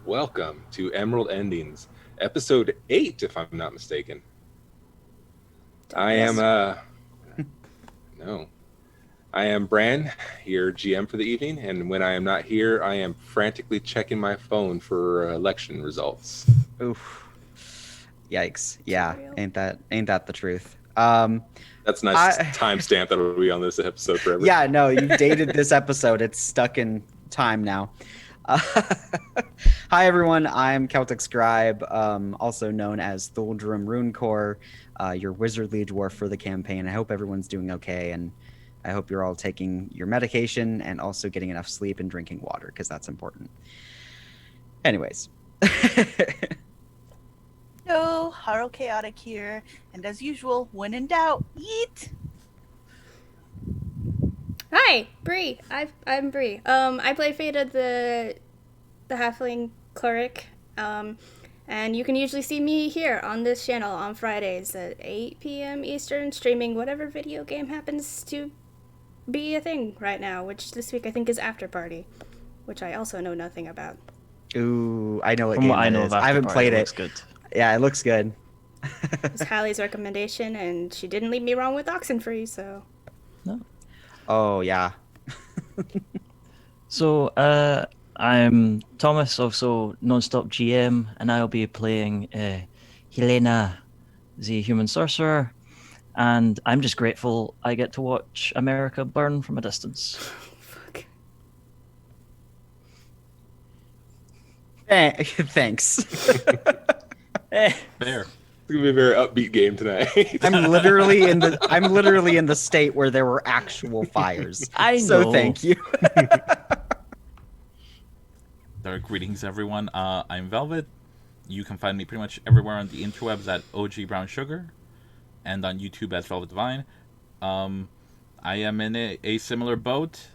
Welcome to Emerald Endings, episode 8, if I'm not mistaken. I am, no. I am Bran, your GM for the evening, and when I am not here, I am frantically checking my phone for election results. Oof. Yikes. Yeah, Real. ain't that the truth? That's a nice timestamp that'll be on this episode forever. Yeah, no, you've dated this episode. It's stuck in time now. Hi everyone, I'm Celtic Scribe, also known as Thuldrum Runecore, your wizardly dwarf for the campaign. I hope everyone's doing okay, and I hope you're all taking your medication and also getting enough sleep and drinking water, because that's important. Anyways. Hello, Haro Chaotic here, and as usual, when in doubt, eat! Hi, Bree. I'm Bree. I play Fada, the halfling cleric. And you can usually see me here on this channel on Fridays at 8 p.m. Eastern, streaming whatever video game happens to be a thing right now, which this week I think is After Party, which I also know nothing about. Ooh, I know what From game what I that know is. of I haven't Afterparty, played it it. looks good. Yeah, it looks good. It was Hallie's recommendation, and she didn't leave me wrong with Oxenfree, so... No. Oh, yeah. So, I'm Thomas, also Nonstop GM, and I'll be playing Helena, the human sorcerer, and I'm just grateful I get to watch America burn from a distance. Fuck. Thanks. Fair. It's going to be a very upbeat game tonight. I'm literally in the state where there were actual fires. I So know. thank you. Greetings, everyone. I'm Velvet. You can find me pretty much everywhere on the interwebs at OG Brown Sugar, and on YouTube as Velvet Divine. I am in a similar boat.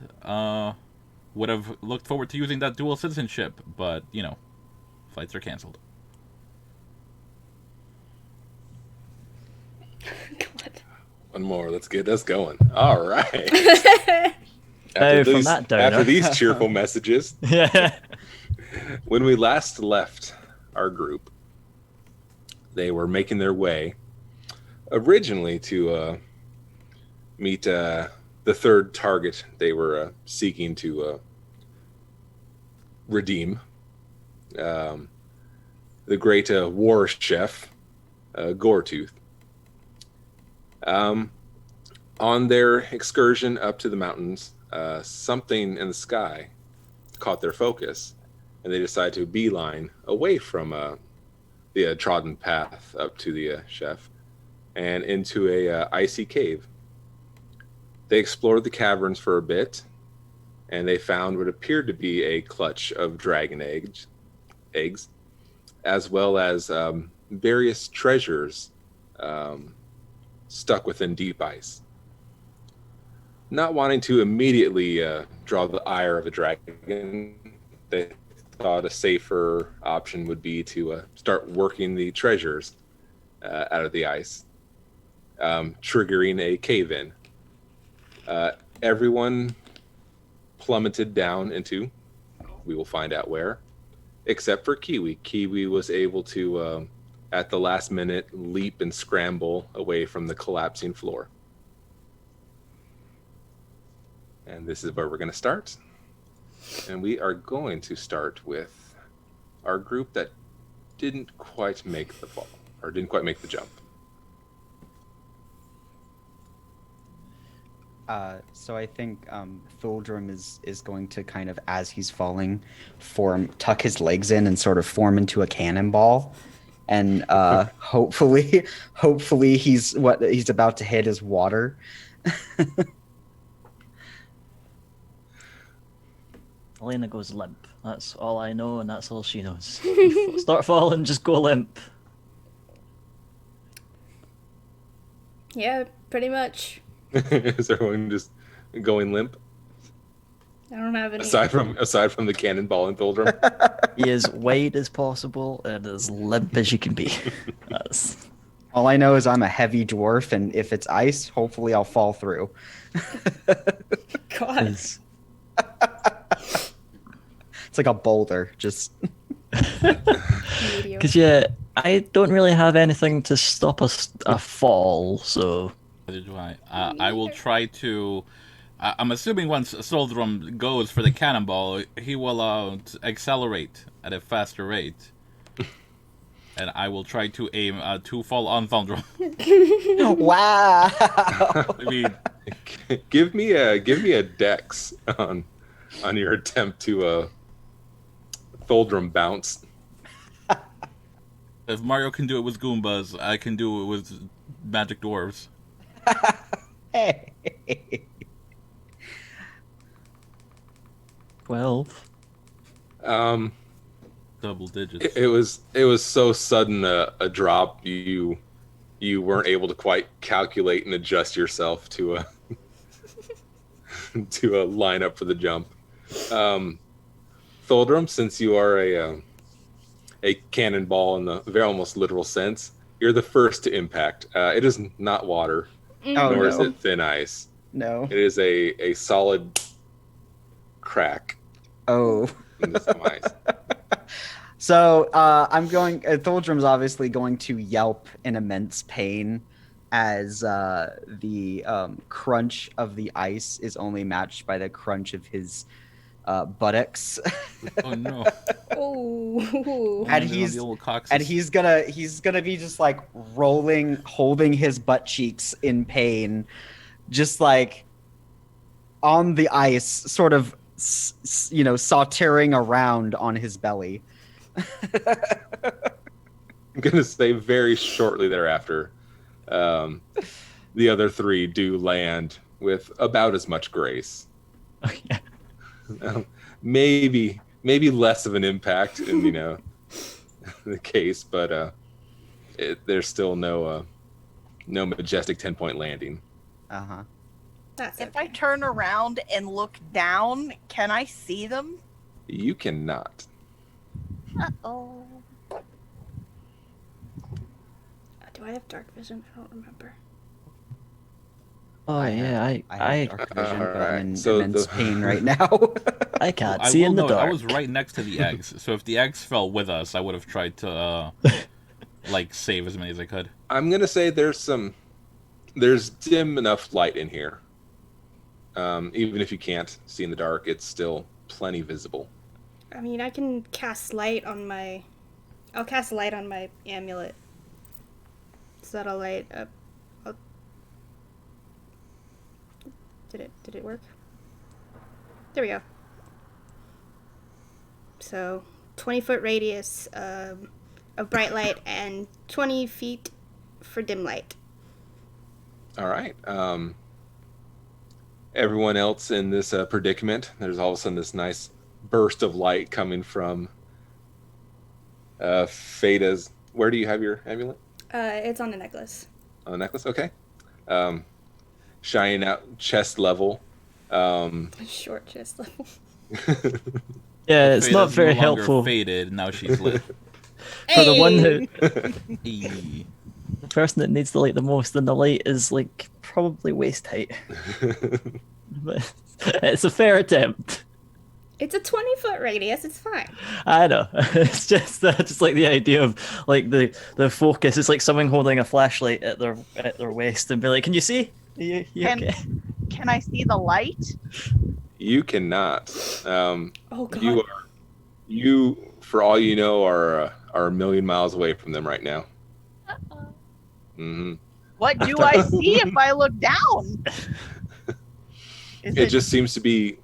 Would have looked forward to using that dual citizenship, but flights are canceled. God. One more, let's get us going. All right. From that downer. After these cheerful messages, Yeah. when we last left our group, they were making their way originally to meet the third target they were seeking to redeem. The great war chef, Goretooth. On their excursion up to the mountains, something in the sky caught their focus, and they decided to beeline away from the trodden path up to the chef and into a icy cave. They explored the caverns for a bit, and they found what appeared to be a clutch of dragon eggs, as well as various treasures stuck within deep ice. Not wanting to immediately draw the ire of a dragon, they thought a safer option would be to start working the treasures out of the ice, triggering a cave-in. Everyone plummeted down into, we will find out where, except for KeeWee. KeeWee was able to, at the last minute, leap and scramble away from the collapsing floor. And this is where we're going to start. And we are going to start with our group that didn't quite make the fall, or didn't quite make the jump. So I think Thuldrum is going to kind of, as he's falling, tuck his legs in and sort of form into a cannonball. And hopefully what he's about to hit is water. Helena goes limp. That's all I know, and that's all she knows. Start falling, just go limp. Yeah, pretty much. Is everyone just going limp? I don't have any... Aside from the cannonball and Thuldrum? Be as wide as possible and as limp as you can be. That's... All I know is I'm a heavy dwarf, and if it's ice, hopefully I'll fall through. God. It's like a boulder, just... Mediocre. Because yeah, I don't really have anything to stop a fall, so Neither do I. I will try to. I'm assuming once Soldrum goes for the cannonball, he will accelerate at a faster rate. And I will try to aim to fall on Thundrum. Wow. I mean, give me a dex on your attempt to Tholdrum bounce. if Mario can do it with Goombas, I can do it with magic dwarves. Hey. 12. Double digits. It was so sudden a drop, you weren't able to quite calculate and adjust yourself to a to a line up for the jump. Tholdrum, since you are a cannonball in the very almost literal sense, you're the first to impact. It is not water, Oh, nor is no. it thin ice. No. It is a solid crack Oh. into some ice. So I'm going. Tholdrum's obviously going to yelp in immense pain as the crunch of the ice is only matched by the crunch of his buttocks. Oh no! Oh. And Landed on he's- the old coccyx. And he's gonna be just like rolling, holding his butt cheeks in pain, just like on the ice, sort of sauntering around on his belly. I'm gonna say very shortly thereafter, the other three do land with about as much grace. Oh, yeah. Maybe less of an impact in the case, but there's still no majestic 10-point landing. Uh-huh. That's If okay. I turn around and look down, can I see them? You cannot. Oh. Do I have dark vision? I don't remember. Oh yeah, I I have dark vision, but I'm in So immense the- pain right now. I can't I see will in the note, dark. I was right next to the eggs, so if the eggs fell with us, I would have tried to save as many as I could. I'm gonna say there's dim enough light in here. Even if you can't see in the dark, it's still plenty visible. I mean, I can cast light on my. I'll cast light on my amulet. So that'll light up. Did it work? There we go. So, 20-foot radius of bright light and 20 feet for dim light. All right. Everyone else in this predicament, there's all of a sudden this nice burst of light coming from Feda's. Where do you have your amulet? It's on the necklace. On the necklace? Okay. Shining out chest level. Short chest level. Yeah, it's not Feda's very no longer helpful Faded, now she's lit. for the one who, Eee. the person that needs the light the most. And the light is like probably waist height, but it's a fair attempt. It's a 20-foot radius. It's fine. I know. It's just like the idea of like the focus. It's like someone holding a flashlight at their waist and be like, "Can you see? You Can- okay?" Can I see the light? You cannot. Oh god. You, for all you know, are a million miles away from them right now. Hmm. What do I see if I look down? Is It just seems to be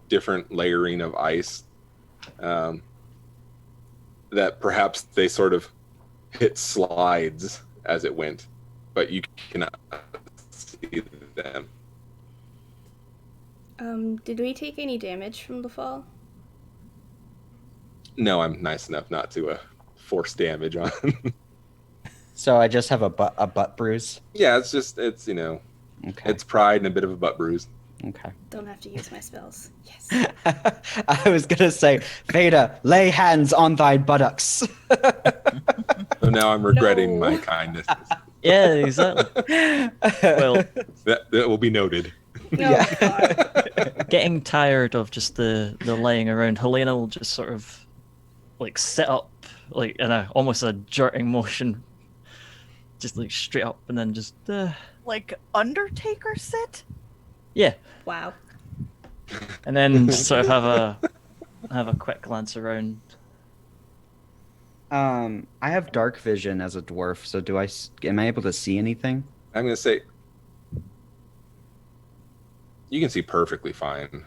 different layering of ice. That perhaps they sort of hit slides as it went, but you cannot see them. Did we take any damage from the fall? No, I'm nice enough not to force damage on. So I just have a butt bruise. Yeah, it's Okay. it's pride and a bit of a butt bruise. Okay. Don't have to use my spells. Yes. I was gonna say, Veda, lay hands on thy buttocks. So now I'm regretting No. my kindness. Yeah, exactly. Well, That will be noted. No, Yeah. God. getting tired of just the laying around, Helena will just sort of like sit up, like in a almost a jerking motion, just like straight up, and then just Like Undertaker sit? yeah, Wow. and then just sort of have a quick glance around. I have dark vision as a dwarf, so am I able to see anything? I'm going to say you can see perfectly fine.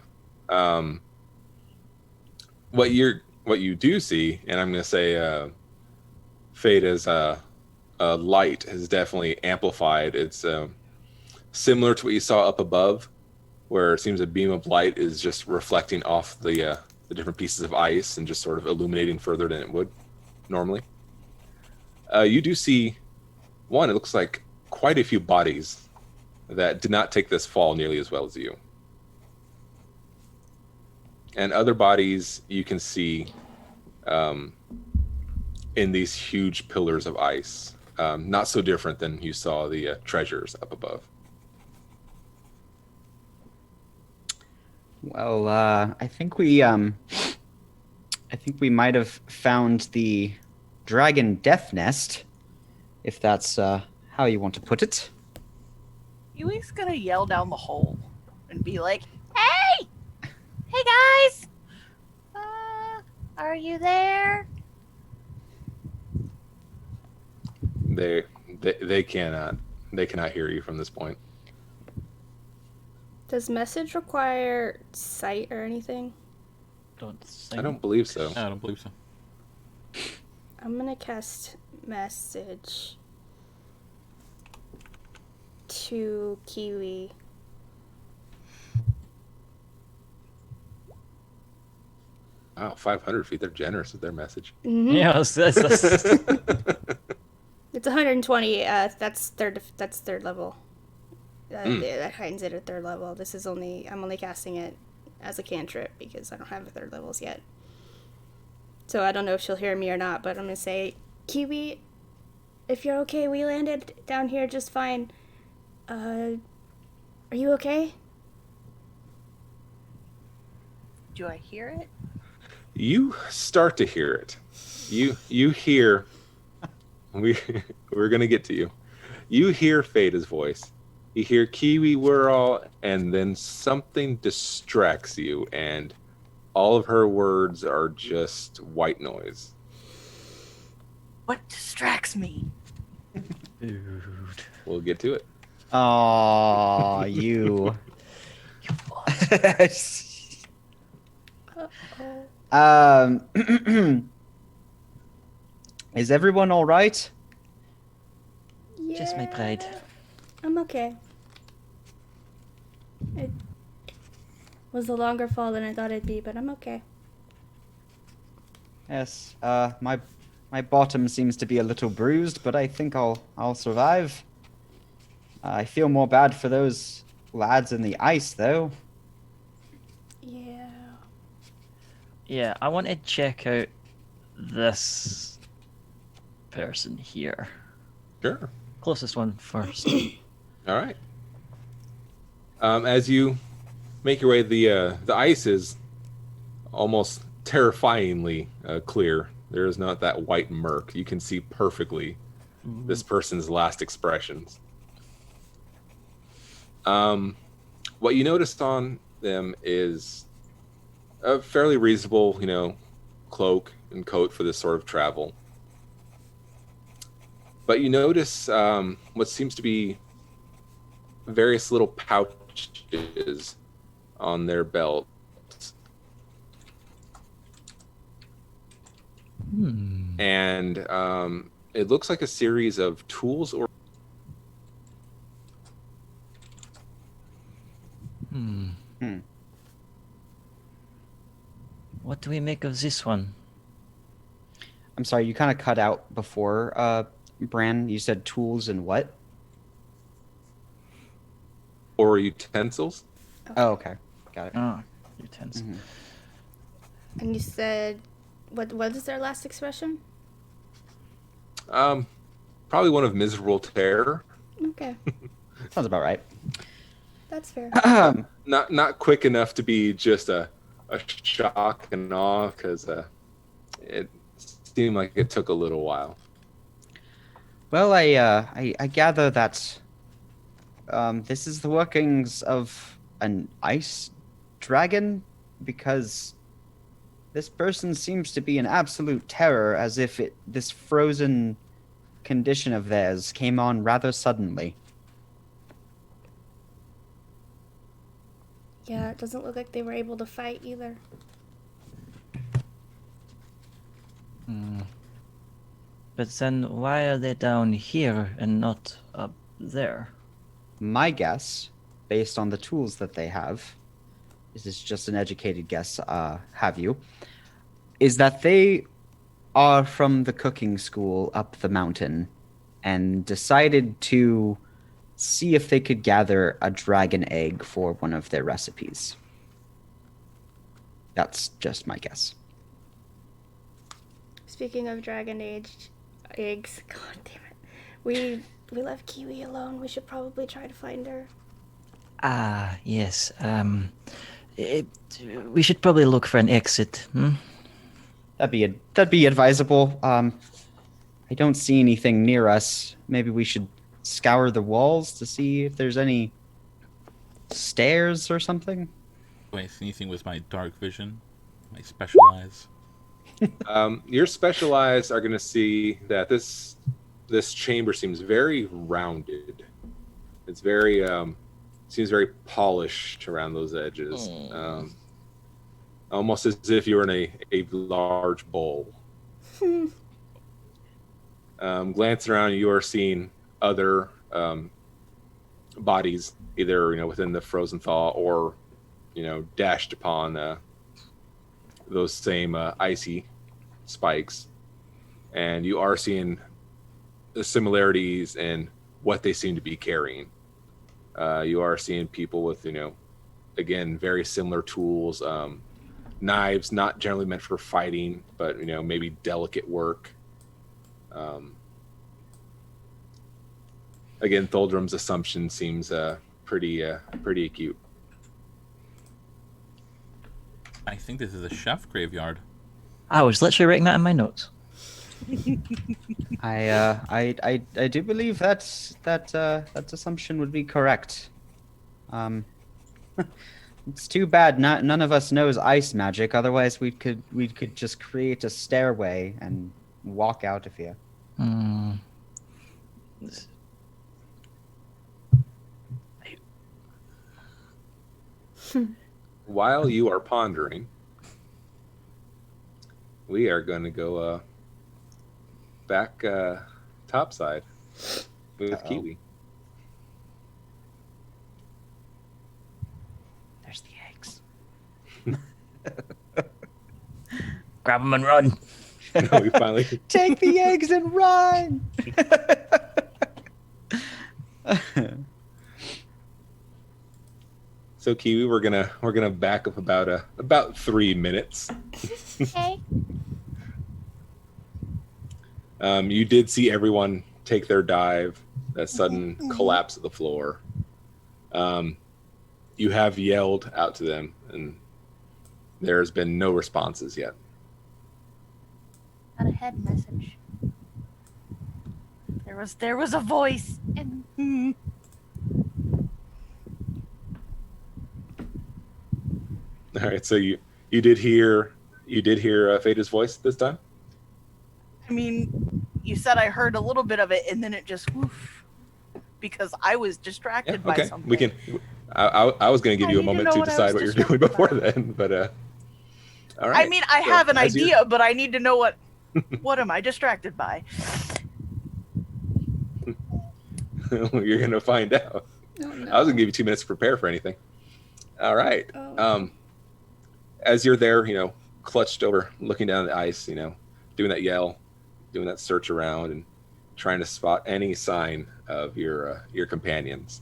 What you do see, and I'm going to say Fada's light has definitely amplified. It's similar to what you saw up above, where it seems a beam of light is just reflecting off the different pieces of ice and just sort of illuminating further than it would normally. You do see one. It looks like quite a few bodies that did not take this fall nearly as well as you. And other bodies you can see in these huge pillars of ice. Not so different than you saw the treasures up above. Well, I think we might have found the dragon death nest, if that's how you want to put it. KeeWee's gonna yell down the hole and be like, "Hey! Hey guys! Are you there?" They cannot hear you from this point. Does message require sight or anything? Don't think. I don't believe so. I don't believe so. I'm gonna cast message to KeeWee. Wow, 500 feet. They're generous with their message. Mm-hmm. Yeah, that's It's 120. That's third level. That heightens it at third level. I'm only casting it as a cantrip because I don't have a third levels yet. So I don't know if she'll hear me or not, but I'm gonna say, KeeWee, if you're okay, we landed down here just fine. Are you okay? Do I hear it? You start to hear it. You hear. We're gonna get to you. You hear Fada's voice. You hear KeeWee whirl, and then something distracts you, and all of her words are just white noise. What distracts me? We'll get to it. Aw, you. Is everyone all right? just my pride. I'm okay. It was a longer fall than I thought it'd be, but I'm okay. Yes. My bottom seems to be a little bruised, but I think I'll survive. I feel more bad for those lads in the ice, though. Yeah. Yeah, I want to check out this person here. Sure. Closest one first. All right. As you make your way, the ice is almost terrifyingly clear. There is not that white murk. You can see perfectly this person's last expressions. What you noticed on them is a fairly reasonable, cloak and coat for this sort of travel. But you notice what seems to be various little pouches on their belts. And it looks like a series of tools or What do we make of this one? I'm sorry, you kind of cut out before, Bran. You said tools and what? or utensils. Oh, okay. Got it. Oh, utensils. And you said, what is their last expression? Probably one of miserable terror. Okay, Sounds about right. that's fair. Not quick enough to be just a shock and awe, because seem like it took a little while. Well, I gather that this is the workings of an ice dragon, because this person seems to be an absolute terror, as if this frozen condition of theirs came on rather suddenly. Yeah, it doesn't look like they were able to fight either. But then why are they down here and not up there? My guess, based on the tools that they have, this is just an educated guess, have you, is that they are from the cooking school up the mountain and decided to see if they could gather a dragon egg for one of their recipes. That's just my guess. Speaking of dragon aged eggs, god damn it. We left KeeWee alone. We should probably try to find her. Ah, yes. We should probably look for an exit. That'd be advisable. I don't see anything near us. Maybe we should scour the walls to see if there's any stairs or something. Do I see anything with my dark vision? My special eyes? Your specialized are going to see that this chamber seems very rounded. It's very seems very polished around those edges, almost as if you were in a large bowl. Glancing around, you are seeing other bodies, either within the frozen thaw or dashed upon those same icy spikes, and you are seeing the similarities in what they seem to be carrying. You are seeing people with again, very similar tools, knives not generally meant for fighting, but maybe delicate work. Again, Tholdrum's assumption seems pretty acute. I think this is a chef graveyard. I was literally writing that in my notes. I do believe that assumption would be correct. It's too bad none of us knows ice magic. Otherwise, we could just create a stairway and walk out of here. While you are pondering, we are going to go back topside with KeeWee. There's the eggs. Grab them and run. No, we finally Take the eggs and run. So KeeWee, we're gonna back up about 3 minutes. Okay. You did see everyone take their dive, that sudden collapse of the floor. You have yelled out to them, and there's been no responses yet. Got a head message. There was a voice, and All right, so you did hear Phaedra's voice this time? I mean, you said I heard a little bit of it, and then it just woof, because I was distracted by Okay, something. we can. I was going to give I you a need to moment know to what I decide was what you're doing before distracted then, but all right. I mean, I So, have an as you're- idea, but I need to know what am I distracted by? You're going to find out. Oh, no. I was going to give you 2 minutes to prepare for anything. All right. Oh. As you're there, clutched over, looking down at the ice, doing that yell, doing that search around, and trying to spot any sign of your companions.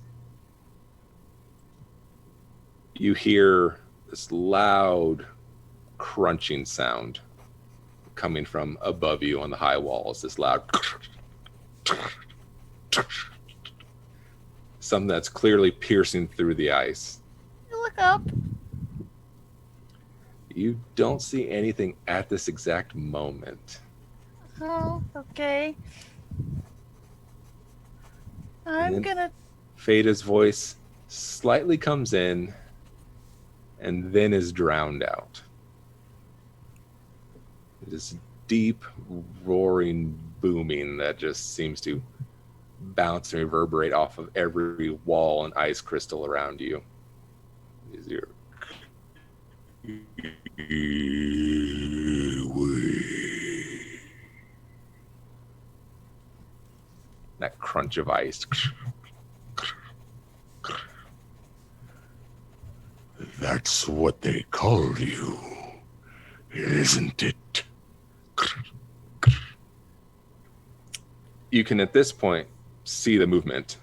You hear this loud crunching sound coming from above you on the high walls. This loud something that's clearly piercing through the ice. You look up. You don't see anything at this exact moment. Oh, okay. I'm then gonna. Feda's voice slightly comes in and then is drowned out. This deep, roaring booming that just seems to bounce and reverberate off of every wall and ice crystal around you. Is your that crunch of ice. That's what they call you, isn't it? You can at this point see the movement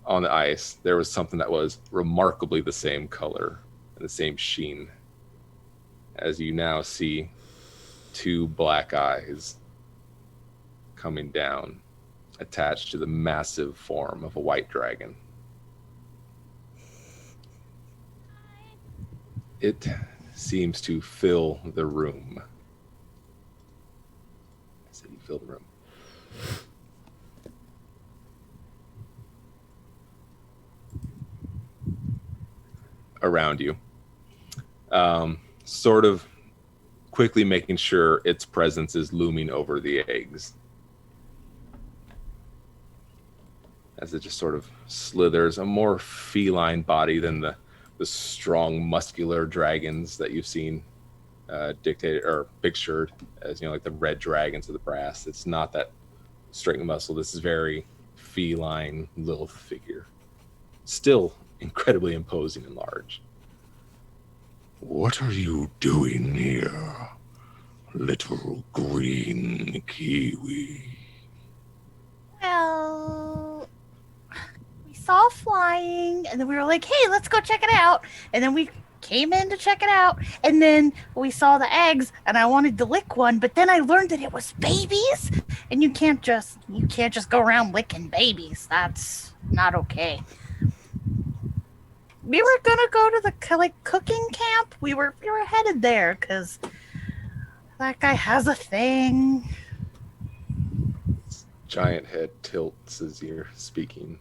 on the ice. There was something that was remarkably the same color and the same sheen, as you now see two black eyes coming down, attached to the massive form of a white dragon. It seems to fill the room. I said you fill the room. Around you. Sort of quickly making sure its presence is looming over the eggs. As it just sort of slithers, a more feline body than the strong, muscular dragons that you've seen dictated or pictured as, like the red dragons of the brass. It's not that straight muscle. This is very feline little figure. Still incredibly imposing and large. What are you doing here, little green KeeWee? Well, we saw flying, and then we were like, "Hey, let's go check it out." And then we came in to check it out, and then we saw the eggs, and I wanted to lick one, but then I learned that it was babies, and you can't just go around licking babies. That's not okay. We were gonna go to the cooking camp. We were headed there because that guy has a thing. Giant head tilts as you're speaking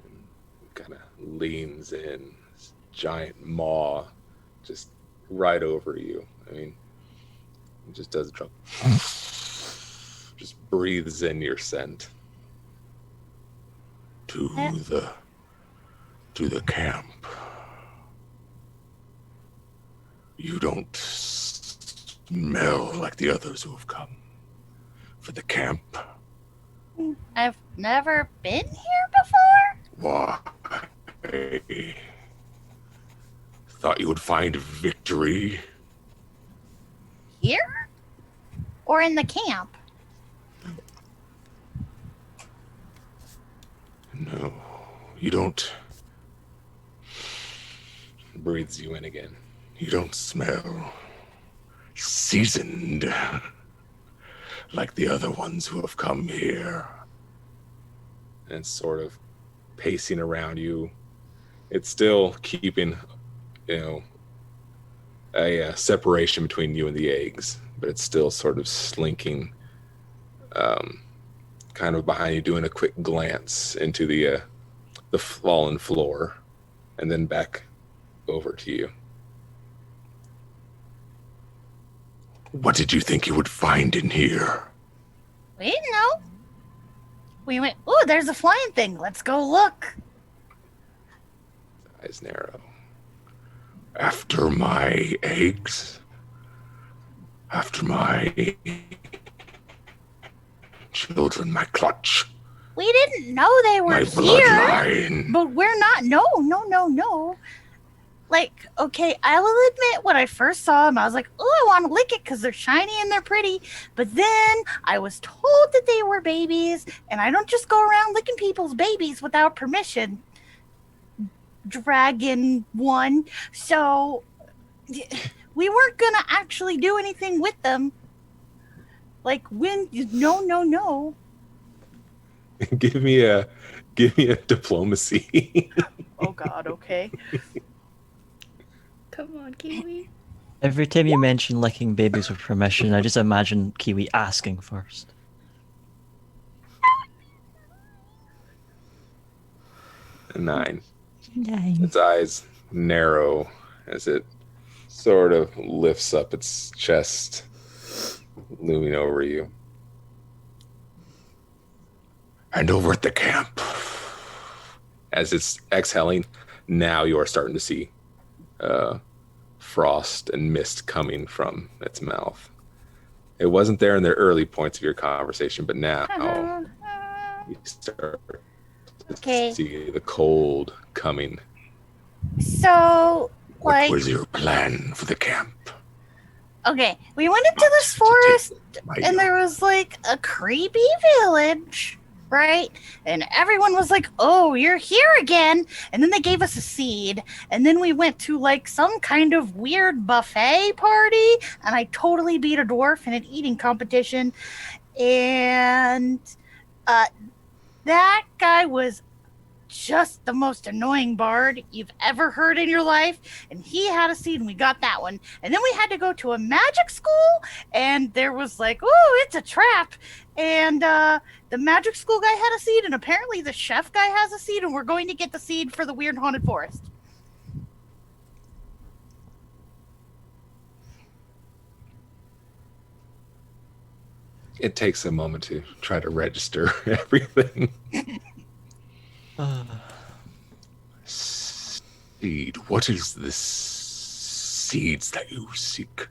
and kind of leans in. This giant maw just right over you. I mean, it just does a drop. Just breathes in your scent. To the camp. You don't smell like the others who have come for the camp. I've never been here before. Why? Thought you would find victory. Here? Or in the camp? No, you don't. Breathes you in again. You don't smell seasoned like the other ones who have come here. And sort of pacing around you. It's still keeping, a separation between you and the eggs, but it's still sort of slinking, kind of behind you, doing a quick glance into the fallen floor, and then back over to you. What did you think you would find in here? We didn't know. We went, "Ooh, there's a flying thing. Let's go look." Eyes narrow. After my eggs? After my children, my clutch, We didn't know they were my here. bloodline? But we're not. No. Like, okay, I will admit when I first saw them, I was like, "Oh, I want to lick it because they're shiny and they're pretty." But then I was told that they were babies, and I don't just go around licking people's babies without permission. Dragon one. So we weren't gonna actually do anything with them. Like, when? No. Give me a diplomacy. Oh God. Okay. Come on, KeeWee. Every time you mention licking babies with permission, I just imagine KeeWee asking first. A 9. Nine. Its eyes narrow as it sort of lifts up its chest, looming over you. And over at the camp. As it's exhaling, now you are starting to see frost and mist coming from its mouth. It wasn't there in the early points of your conversation, but now you start to Okay. see the cold coming. So, What like, was your plan for the camp? okay, we went into this To take forest, my and there was like a creepy village, right? And everyone was like, "Oh, you're here again!" And then they gave us a seed, and then we went to like some kind of weird buffet party, and I totally beat a dwarf in an eating competition, and that guy was just the most annoying bard you've ever heard in your life. And he had a seed, and we got that one. And then we had to go to a magic school, and there was like, oh, it's a trap. And the magic school guy had a seed, and apparently the chef guy has a seed, and we're going to get the seed for the weird haunted forest. It takes a moment to try to register everything. Seed. What is this seeds that you seek?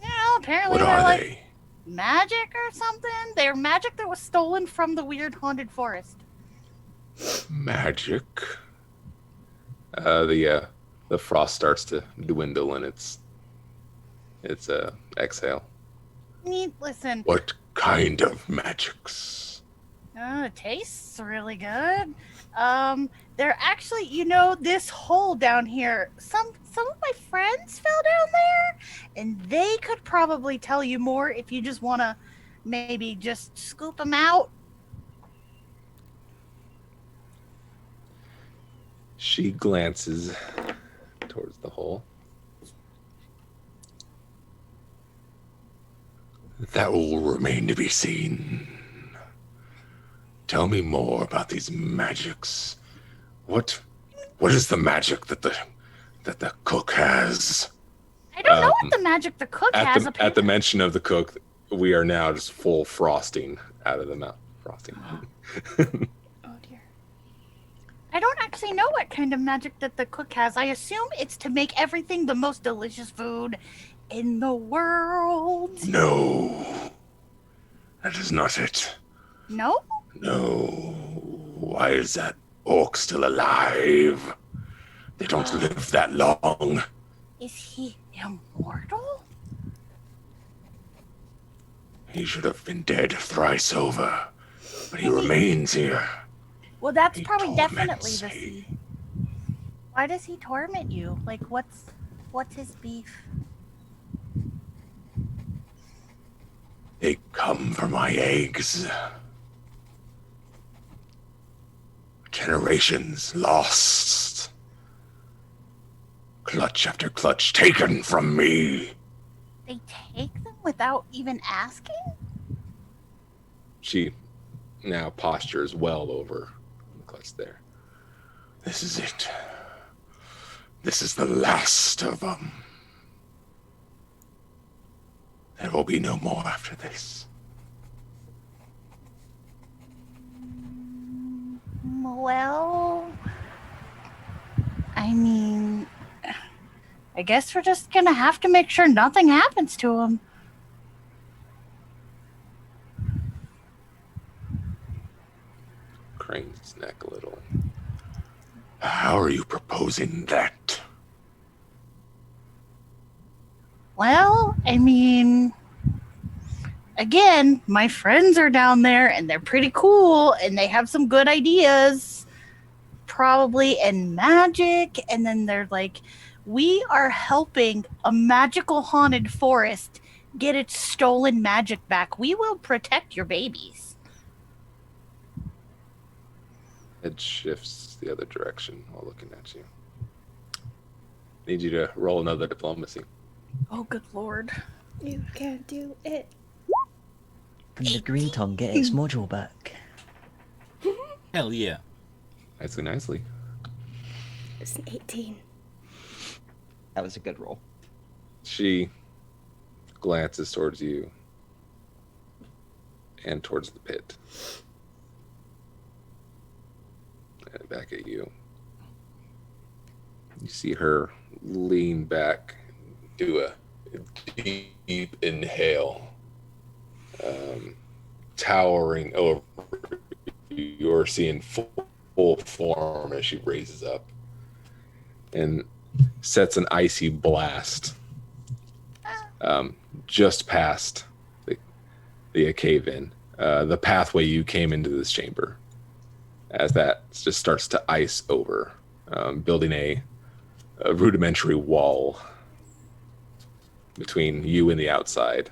You know, apparently What they're are like they? magic or something. They're magic that was stolen from the weird haunted forest. Magic. The frost starts to dwindle in its exhale. Listen, What kind of magics? it tastes really good. They're actually, this hole down here. Some of my friends fell down there, and they could probably tell you more if you just want to maybe just scoop them out. She glances towards the hole. That will remain to be seen. Tell me more about these magics. What is the magic that the cook has? I don't know what the magic the cook has. At the mention of the cook, we are now just full frosting out of the mouth. Frosting. Oh dear. I don't actually know what kind of magic that the cook has. I assume it's to make everything the most delicious food in the world. No. That is not it. No? No. Why is that orc still alive? They don't live that long. Is he immortal? He should have been dead thrice over, but he remains here. Well, that's He probably definitely torments the me. seed. Why does he torment you? Like, what's his beef? They come for my eggs. Generations lost. Clutch after clutch taken from me. They take them without even asking? She now postures well over the clutch there. This is it. This is the last of them. There will be no more after this. Well, I mean, I guess we're just gonna have to make sure nothing happens to him. Cranes its neck a little. How are you proposing that? Well, I mean, again, my friends are down there and they're pretty cool and they have some good ideas, probably in magic. And then they're like, we are helping a magical haunted forest get its stolen magic back. We will protect your babies. It shifts the other direction while looking at you. Need you to roll another diplomacy. Oh, good lord. You can do it. Can the green tongue get its mojo back? Hell yeah. Nicely, nicely. It's an 18. That was a good roll. She glances towards you and towards the pit. And back at you. You see her lean back, do a deep inhale, towering over you. You're seeing full form as she raises up and sets an icy blast just past the cave-in, the pathway you came into this chamber, as that just starts to ice over, building a rudimentary wall between you and the outside.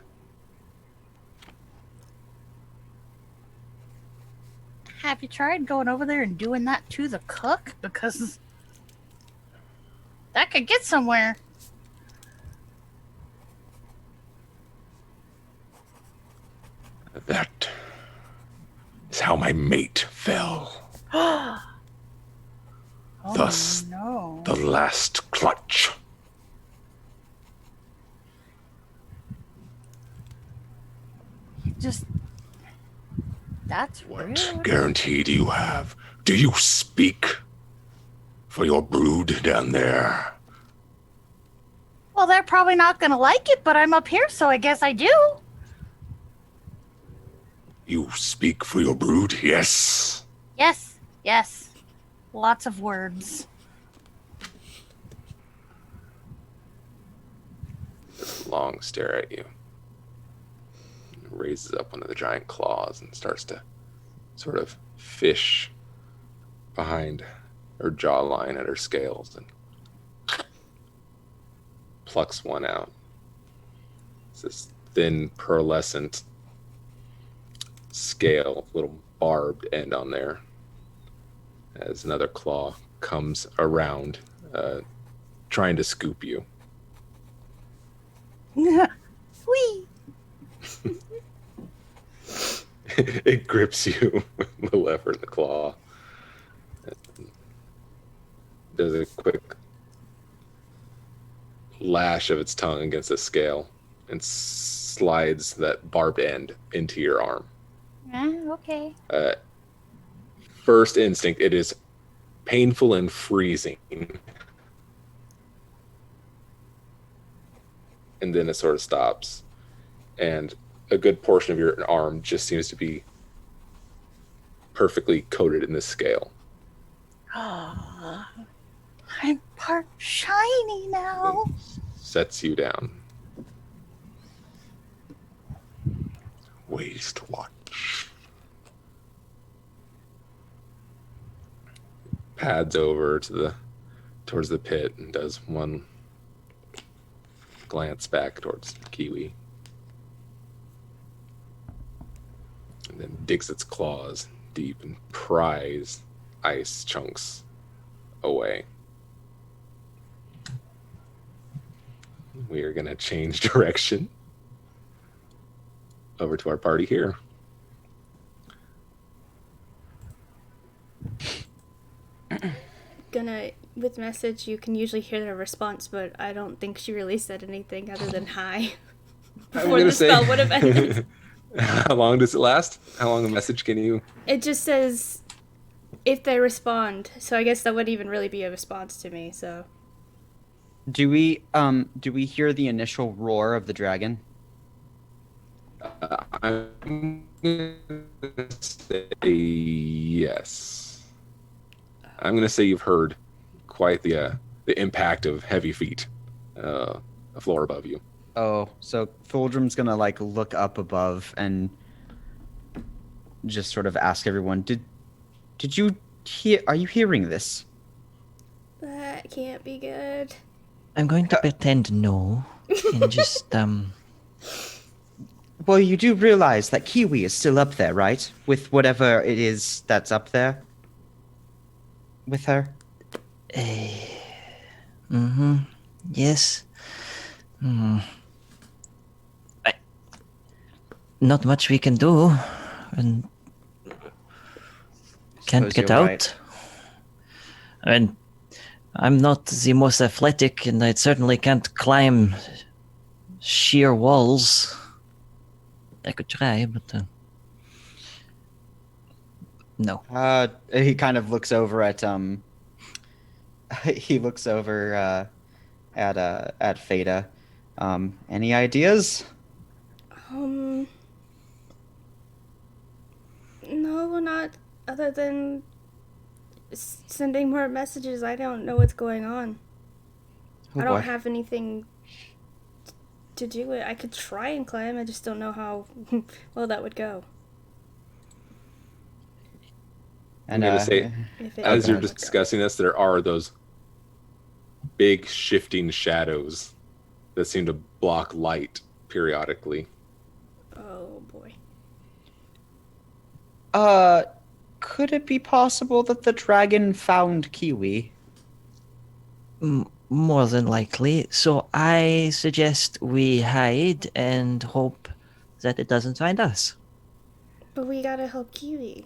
Have you tried going over there and doing that to the cook? Because that could get somewhere. That is how my mate fell. Oh, Thus, no. the last clutch. Just. That's What rude. guarantee do you have? Do you speak for your brood down there? Well, they're probably not going to like it, but I'm up here, so I guess I do. You speak for your brood, yes. Yes, yes. Lots of words. This long stare at you. Raises up one of the giant claws and starts to sort of fish behind her jawline at her scales and plucks one out. It's this thin, pearlescent scale, little barbed end on there. As another claw comes around, trying to scoop you. Whee! It grips you with the lever in the claw. Does a quick lash of its tongue against the scale and slides that barbed end into your arm. Okay. First instinct, it is painful and freezing. And then it sort of stops. And a good portion of your arm just seems to be perfectly coated in this scale. I'm part shiny now. And sets you down. Waste watch. Pads over to towards the pit and does one glance back towards KeeWee. And then digs its claws deep and pries ice chunks away. We are going to change direction over to our party here. With message, you can usually hear their response, but I don't think she really said anything other than hi. Before the spell would have ended. How long does it last? How long a message can you? It just says if they respond, so I guess that wouldn't even really be a response to me. So Do we hear the initial roar of the dragon? I'm gonna say yes. I'm gonna say you've heard quite the impact of heavy feet, a floor above you. Oh, so Thuldrum's gonna like look up above and just sort of ask everyone, did you hear? Are you hearing this? that can't be good. I'm going to pretend no, and just Well, you do realize that KeeWee is still up there, right? With whatever it is that's up there with her. Mm-hmm. Yes. Hmm. Not much we can do, and can't Suppose get you're out. right. I mean, I'm not the most athletic, and I certainly can't climb sheer walls. I could try, but no. He kind of looks over at he looks over at Feta. Any ideas? Um, no, not other than sending more messages. I don't know what's going on. Oh I don't boy. have anything to do it. I could try and climb. I just don't know how well that would go. And I'm gonna say, If it as go you're ahead. discussing this, there are those big shifting shadows that seem to block light periodically. Oh boy. Could it be possible that the dragon found KeeWee? More than likely. So I suggest we hide and hope that it doesn't find us. But we gotta help KeeWee.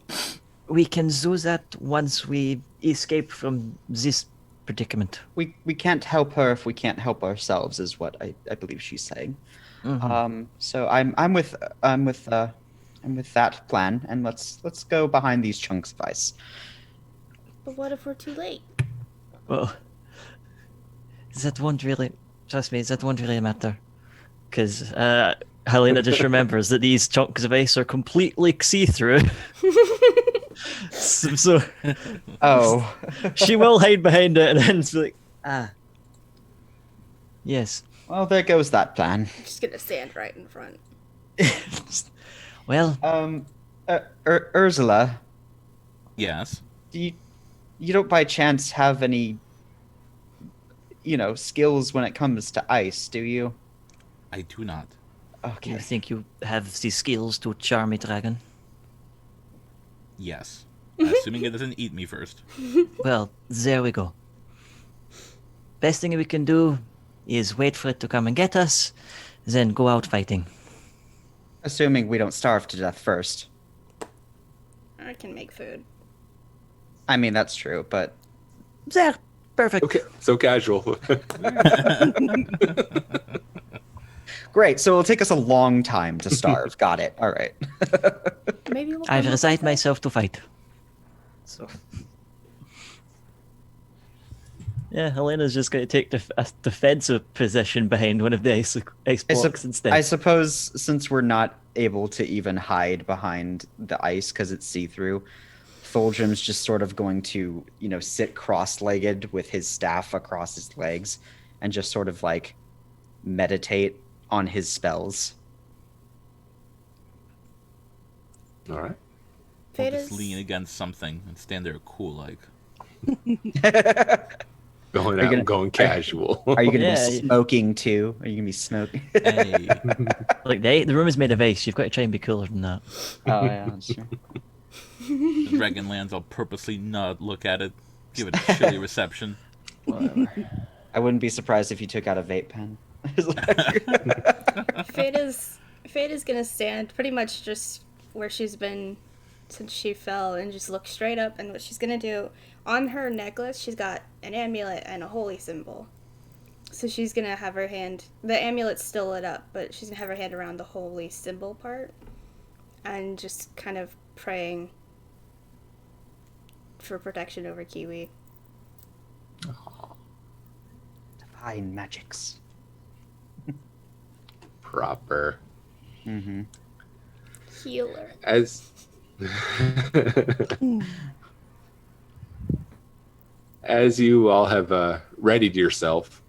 We can do that once we escape from this predicament. We can't help her if we can't help ourselves, is what I believe she's saying. Mhm. So I'm with that plan, and let's go behind these chunks of ice. But what if we're too late? Well, that won't really. Trust me, that won't really matter. Because Helena just remembers that these chunks of ice are completely see through. so Oh, she will hide behind it and then it's like, yes. well, there goes that plan. Just gonna stand right in front. Well, Ursula, Yes. do you don't by chance have any, skills when it comes to ice, do you? I do not. Okay. you think you have the skills to charm a dragon? Yes. Assuming it doesn't eat me first. Well, there we go. Best thing we can do is wait for it to come and get us, then go out fighting. Assuming we don't starve to death first. I can make food. I mean, that's true, but There, perfect. Okay, so casual. great. So it'll take us a long time to starve. Got it. All right. Maybe we'll. I've come up resigned with that. myself to fight. So. Yeah, Helena's just going to take a defensive position behind one of the ice blocks instead. I suppose since we're not able to even hide behind the ice because it's see-through, Fulgrim's just sort of going to, sit cross-legged with his staff across his legs and just sort of like meditate on his spells. All right. I'll Fate just is- lean against something and stand there cool like. Going Are you out, gonna- going casual. Are you going to Yeah. be smoking too? Are you going to be smoking? Hey. Like the room is made of ice. You've got to try and be cooler than that. Oh yeah, that's true. The dragon lands, I'll purposely not look at it, give it a chilly reception. Whatever. I wouldn't be surprised if you took out a vape pen. Fate is gonna stand pretty much just where she's been since she fell and just look straight up. And what she's gonna do on her necklace, she's got an amulet and a holy symbol. So she's gonna have her hand. The amulet's still lit up, but she's gonna have her hand around the holy symbol part, and just kind of praying for protection over KeeWee. Divine magics. Proper. Mm-hmm. Healer. As as you all have readied yourself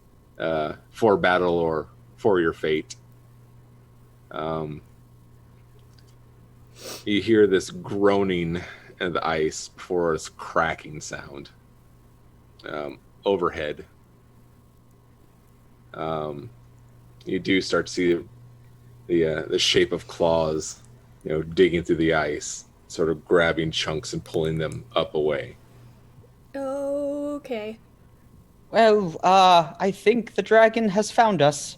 for battle or for your fate, you hear this groaning in the ice before this cracking sound overhead. You do start to see the shape of claws, digging through the ice, sort of grabbing chunks and pulling them up away. Okay. Well, I think the dragon has found us.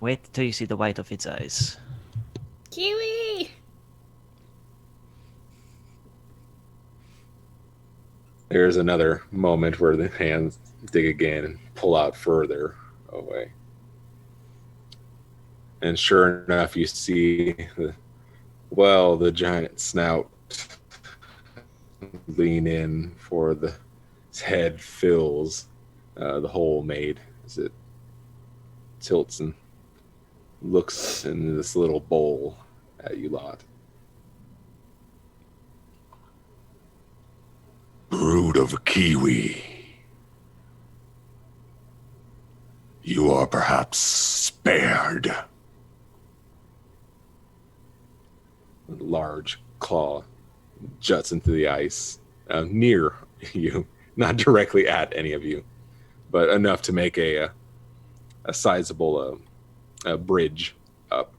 Wait till you see the white of its eyes. KeeWee! There's another moment where the hands dig again and pull out further away. And sure enough, you see the giant snout lean in for his head fills the hole made as it tilts and looks in this little bowl at you lot. Brood of KeeWee. You are perhaps spared. A large claw juts into the ice near you, not directly at any of you, but enough to make a sizable bridge up.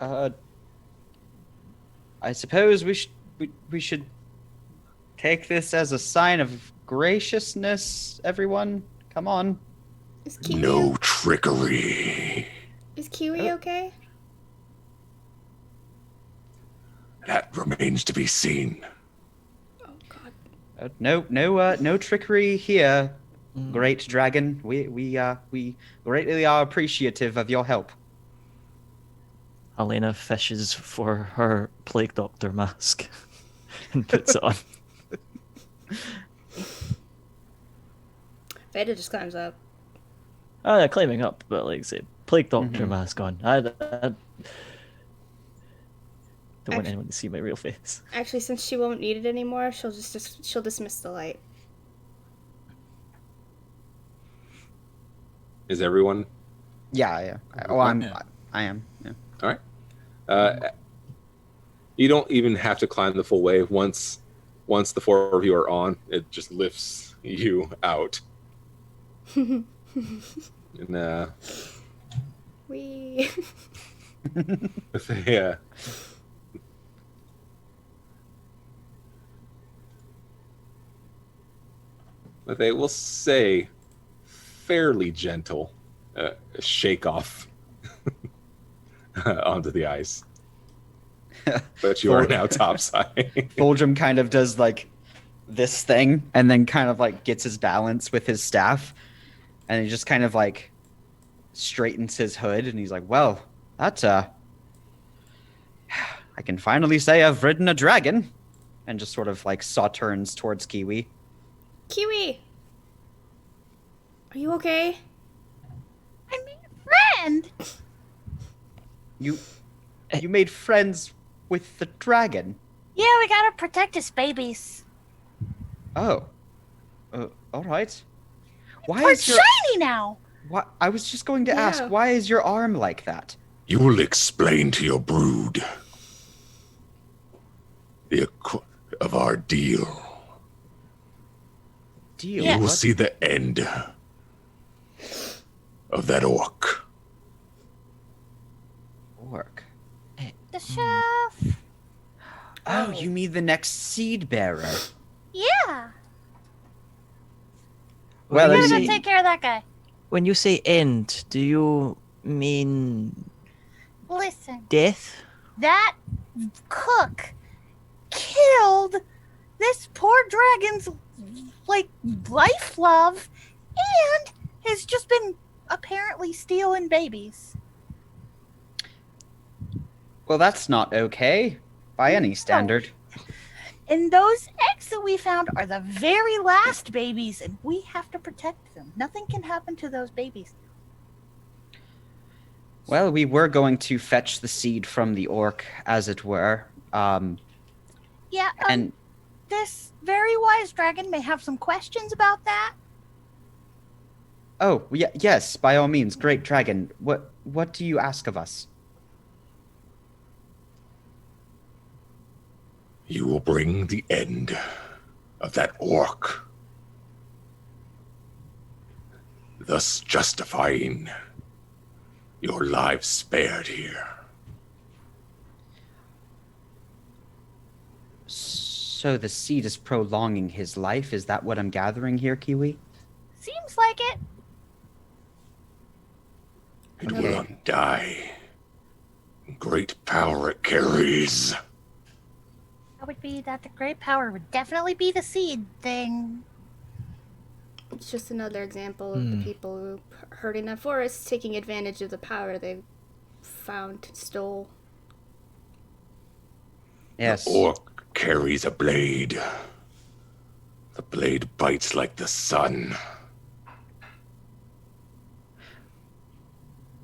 I suppose we should take this as a sign of graciousness, everyone. Come on. Is KeeWee, No trickery. is KeeWee okay? That remains to be seen. Oh god. No trickery here, great dragon. We greatly are appreciative of your help. Helena fishes for her plague doctor mask and puts it on. Veda just climbs up. Oh, yeah, climbing up, but like say, plague doctor mask on. I don't want anyone to see my real face. Actually, since she won't need it anymore, she'll she'll dismiss the light. Is everyone? Yeah. Oh, I am. Yeah. All right. You don't even have to climb the full wave. Once the four of you are on, it just lifts you out. And Wee. yeah. But they will say fairly gentle shake off onto the ice. But you are now topside. Fulgrim kind of does like this thing and then kind of like gets his balance with his staff and he just kind of like straightens his hood and he's like, well, that's I can finally say I've ridden a dragon, and just sort of like turns towards KeeWee. KeeWee! Are you okay? I mean, friend. You made friends with the dragon. Yeah, we gotta protect his babies. Oh. All right. Why We're is your shiny now. Why, I was just going to ask, Yeah. why is your arm like that? You will explain to your brood of our deal. Deal. You will What? see the end of that orc. Orc. The chef. Oh, you mean the next seed bearer? Yeah. Well, We I gotta go mean, take care of that guy. When you say end, do you mean Listen, death? that cook killed this poor dragon's like life love and has just been apparently stealing babies. well, that's not okay by any standard. And those eggs that we found are the very last babies, and we have to protect them. Nothing can happen to those babies. Well, we were going to fetch the seed from the orc, as it were. Yeah, And this very wise dragon may have some questions about that. oh, yes, by all means, great dragon. What do you ask of us? You will bring the end of that orc, thus justifying your lives spared here. So the seed is prolonging his life. Is that what I'm gathering here, KeeWee? Seems like it. It Okay. will not die. Great power it carries. That would be that the great power would definitely be the seed thing. It's just another example of the people who hurting that forest taking advantage of the power they found, stole. Yes. The orc carries a blade. The blade bites like the sun.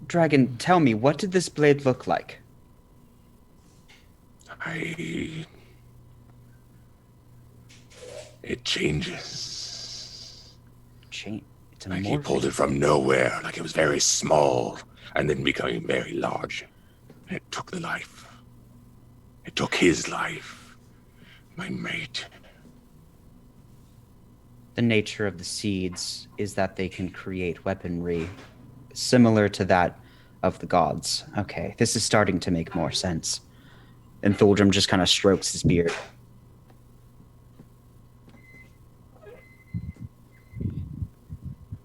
Dragon, tell me, what did this blade look like? It changes. It's Like he pulled amorphous. it from nowhere, like it was very small, and then becoming very large. And it took the life. It took his life. My mate. The nature of the seeds is that they can create weaponry similar to that of the gods. Okay, this is starting to make more sense. And Thuldrum just kind of strokes his beard.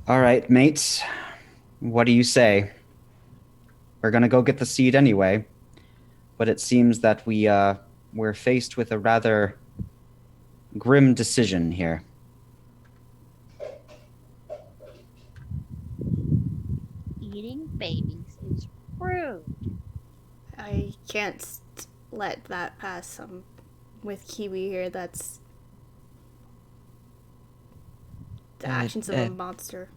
All right, mates. What do you say? We're gonna go get the seed anyway, but it seems that we're faced with a rather grim decision here. Eating babies is rude. I can't let that pass. With KeeWee here, that's the actions of a monster.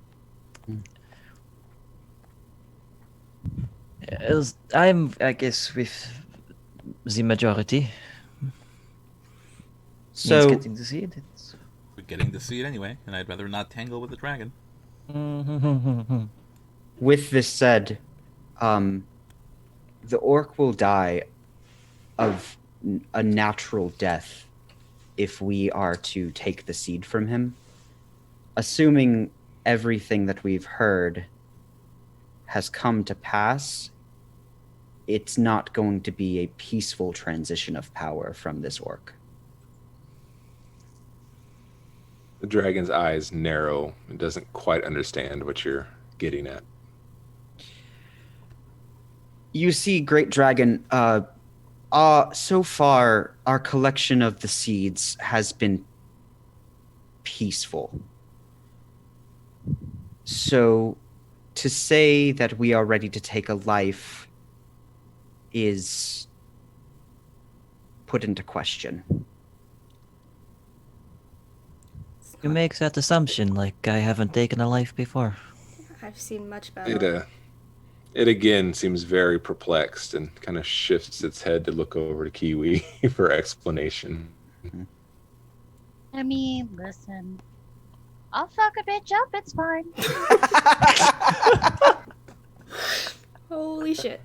I'm, I guess, with the majority. Means So, getting the seed. It's... We're getting the seed anyway, and I'd rather not tangle with the dragon. with this said, the orc will die of a natural death if we are to take the seed from him. Assuming everything that we've heard has come to pass, it's not going to be a peaceful transition of power from this orc. The dragon's eyes narrow and doesn't quite understand what you're getting at. You see, Great Dragon, so far, our collection of the seeds has been peaceful. So, to say that we are ready to take a life is put into question. You make that assumption like I haven't taken a life before. I've seen much better. It again seems very perplexed and kind of shifts its head to look over to KeeWee for explanation. I mean, listen. I'll fuck a bitch up, it's fine. Holy shit.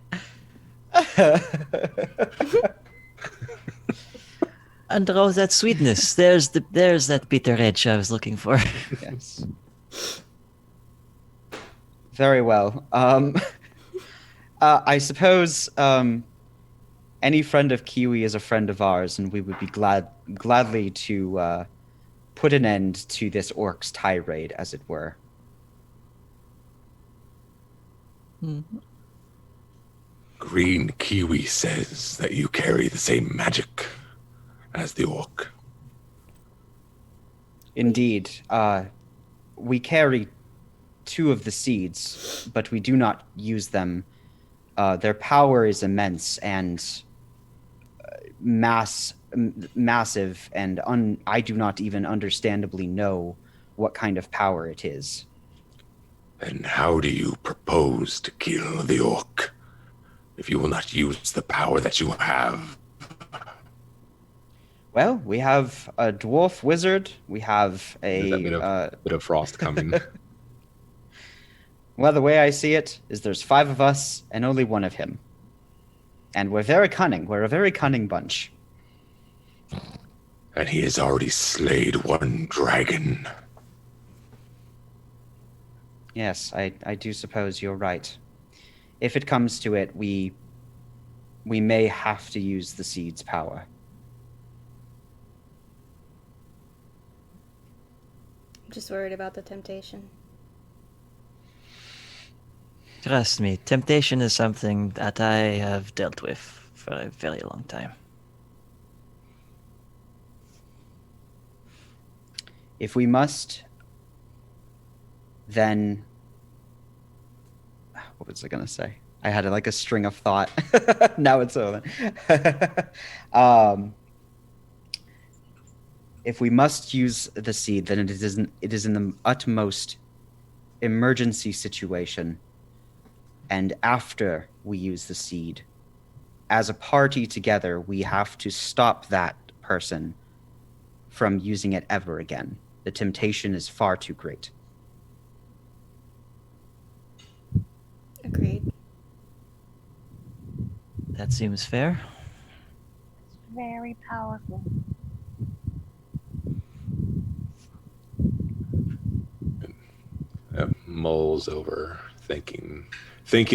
And all that sweetness. There's that bitter edge I was looking for. Yes. Very well. I suppose any friend of KeeWee is a friend of ours, and we would be gladly to put an end to this orc's tirade, as it were. Green KeeWee says that you carry the same magic as the orc. Indeed. We carry 2 of the seeds, but we do not use them. Their power is immense and massive, and I do not even understandably know what kind of power it is. Then how do you propose to kill the orc if you will not use the power that you have? Well, we have a dwarf wizard. We have There's that bit of frost coming. Well, the way I see it is there's 5 of us and only 1 of him. And we're very cunning. We're a very cunning bunch. And he has already slayed 1 dragon. Yes, I do suppose you're right. If it comes to it, we may have to use the seed's power. I'm just worried about the temptation. Trust me, temptation is something that I have dealt with for a very long time. If we must, then what was I gonna say? I had like a string of thought. Now it's over. If we must use the seed, then it is in the utmost emergency situation. And after we use the seed, as a party together, we have to stop that person from using it ever again. The temptation is far too great. Agreed. That seems fair. Very powerful. Mulls over, thinking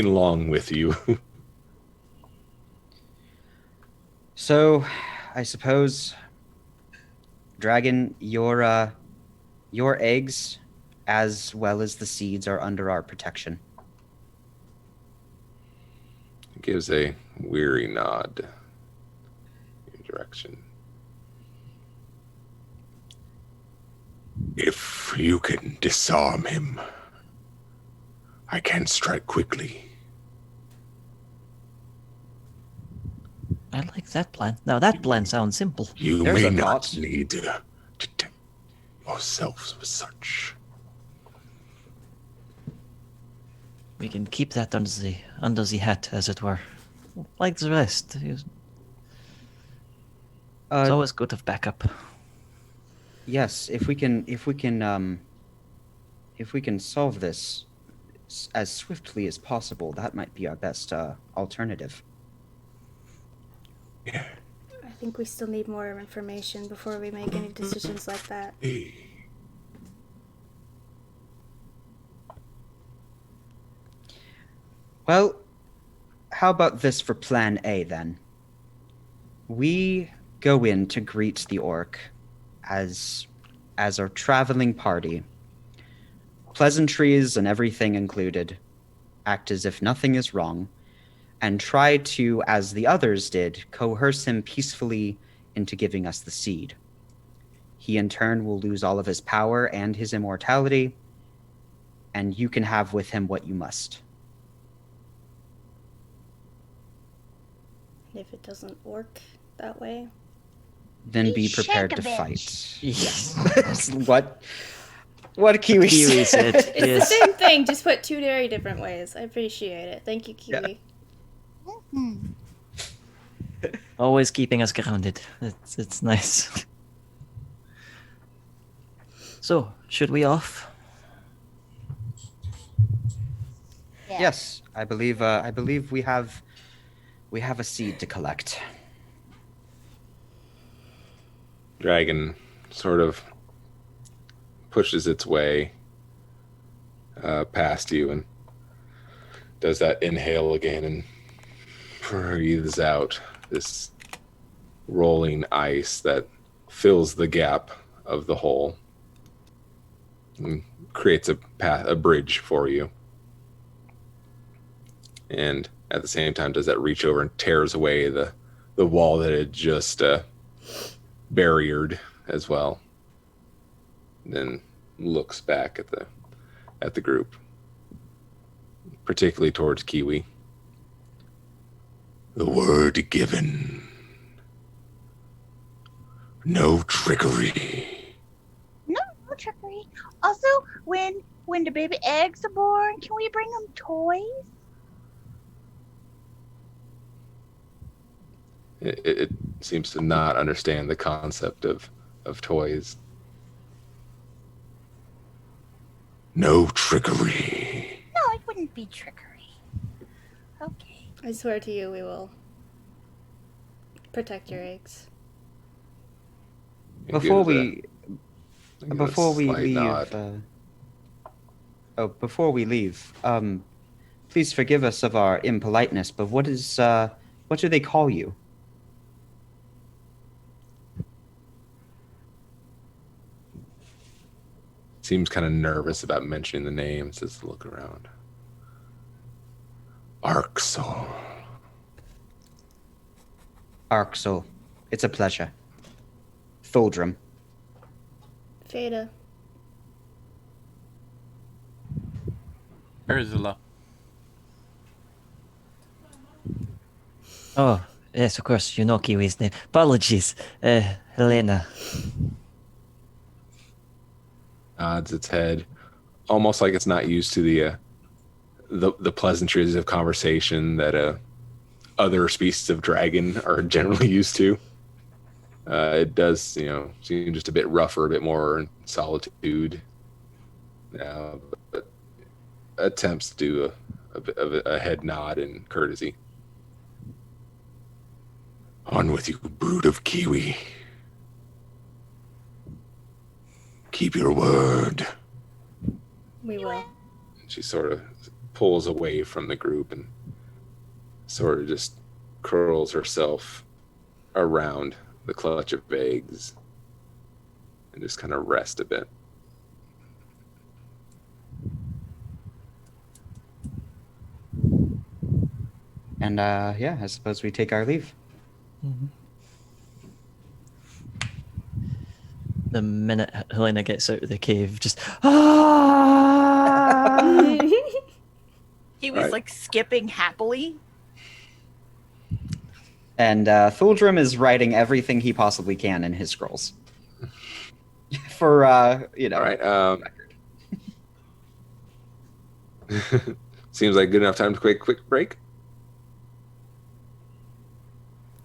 along with you. So, I suppose, Dragon, your eggs, as well as the seeds, are under our protection. Gives a weary nod in your direction. If you can disarm him, I can strike quickly. I like that plan. Now that plan sounds simple. You There's may a not thought. need to tempt yourselves with such. We can keep that under the hat, as it were, like the rest. It's always good to have backup. Yes, if we can solve this as swiftly as possible, that might be our best alternative. Yeah. I think we still need more information before we make any decisions like that. Well, how about this for plan A then? We go in to greet the orc as our traveling party. Pleasantries and everything included. Act as if nothing is wrong, and try to, as the others did, coerce him peacefully into giving us the seed. He in turn will lose all of his power and his immortality, and you can have with him what you must. If it doesn't work that way. Then be Eat prepared to Shank-a-bitch. fight. Yes. What KeeWee KeeWee said, It's the yes. same thing, just put two very different ways. I appreciate it. Thank you, KeeWee. Always keeping us grounded. It's nice. So, should we off? Yeah. Yes, I believe we have a seed to collect. Dragon sort of pushes its way past you and does that inhale again and breathes out this rolling ice that fills the gap of the hole and creates a bridge for you. And at the same time does that reach over and tears away the wall that had just barriered as well. Then looks back at the group, particularly towards KeeWee. The word given. No trickery. No trickery. Also, when the baby eggs are born, can we bring them toys? It seems to not understand the concept of toys. No trickery. No, it wouldn't be trickery. Okay. I swear to you, we will protect your eggs. It Before gives we a before we slight leave, nod. before we leave, please forgive us of our impoliteness, but what do they call you? Seems kind of nervous about mentioning the name. Says, look around. Arxel. Arxel, it's a pleasure. Thuldrum. Fada. Ursula. Oh, yes, of course, you know KeeWee's name. Apologies, Helena. Nods its head, almost like it's not used to the pleasantries of conversation that other species of dragon are generally used to. It does, seem just a bit rougher, a bit more in solitude. But attempts to do a bit of a head nod and courtesy. On with you, brood of KeeWee. Keep your word. We will. She sort of pulls away from the group and sort of just curls herself around the clutch of eggs and just kind of rest a bit. And yeah, I suppose we take our leave. The minute Helena gets out of the cave, just ah! He was Right. like skipping happily. And Thuldrum is writing everything he possibly can in his scrolls. For, All right. Seems like good enough time to quick break.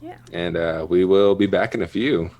Yeah. And we will be back in a few.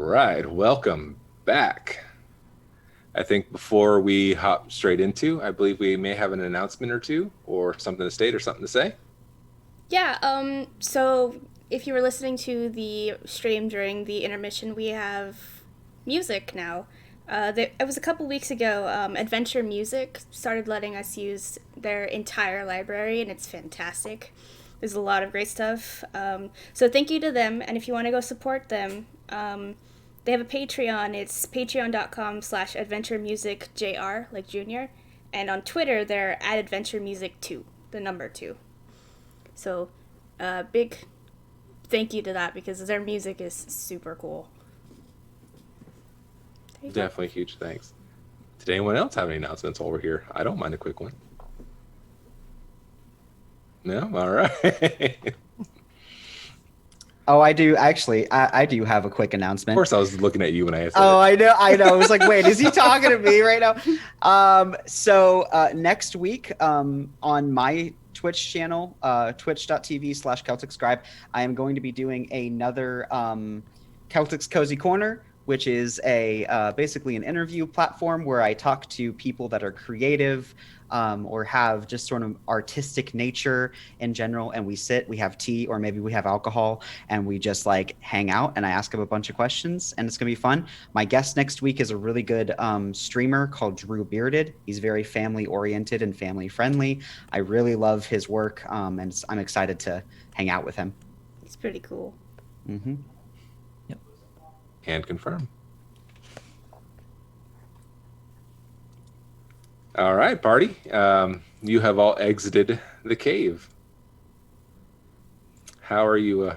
right, welcome back. I think before we hop straight into, I believe we may have an announcement or two, or something to state, or something to say. Yeah, so if you were listening to the stream during the intermission, we have music now. It was a couple weeks ago, Adventure Music started letting us use their entire library, and it's fantastic. There's a lot of great stuff. So thank you to them, and if you want to go support them, they have a Patreon. It's patreon.com/adventuremusicjr, like junior. And on Twitter, they're at adventuremusic2, the number 2. So, big thank you to that because their music is super cool. Definitely huge thanks. Did anyone else have any announcements while we're here? I don't mind a quick one. No? All right. Oh, I do actually. I do have a quick announcement. Of course, I was looking at you when I answered Oh, it. I know. I was like, wait, is he talking to me right now? So next week, on my Twitch channel, twitch.tv/Celtic Scribe, I am going to be doing another Celtic's Cozy Corner, which is basically an interview platform where I talk to people that are creative or have just sort of artistic nature in general, and we have tea, or maybe we have alcohol, and we just like hang out, and I ask them a bunch of questions, and it's gonna be fun. My guest next week is a really good streamer called Drew Bearded. He's very family oriented and family friendly. I really love his work, and I'm excited to hang out with him. It's pretty cool. Mm-hmm. Can confirm. All right, party. You have all exited the cave. How are you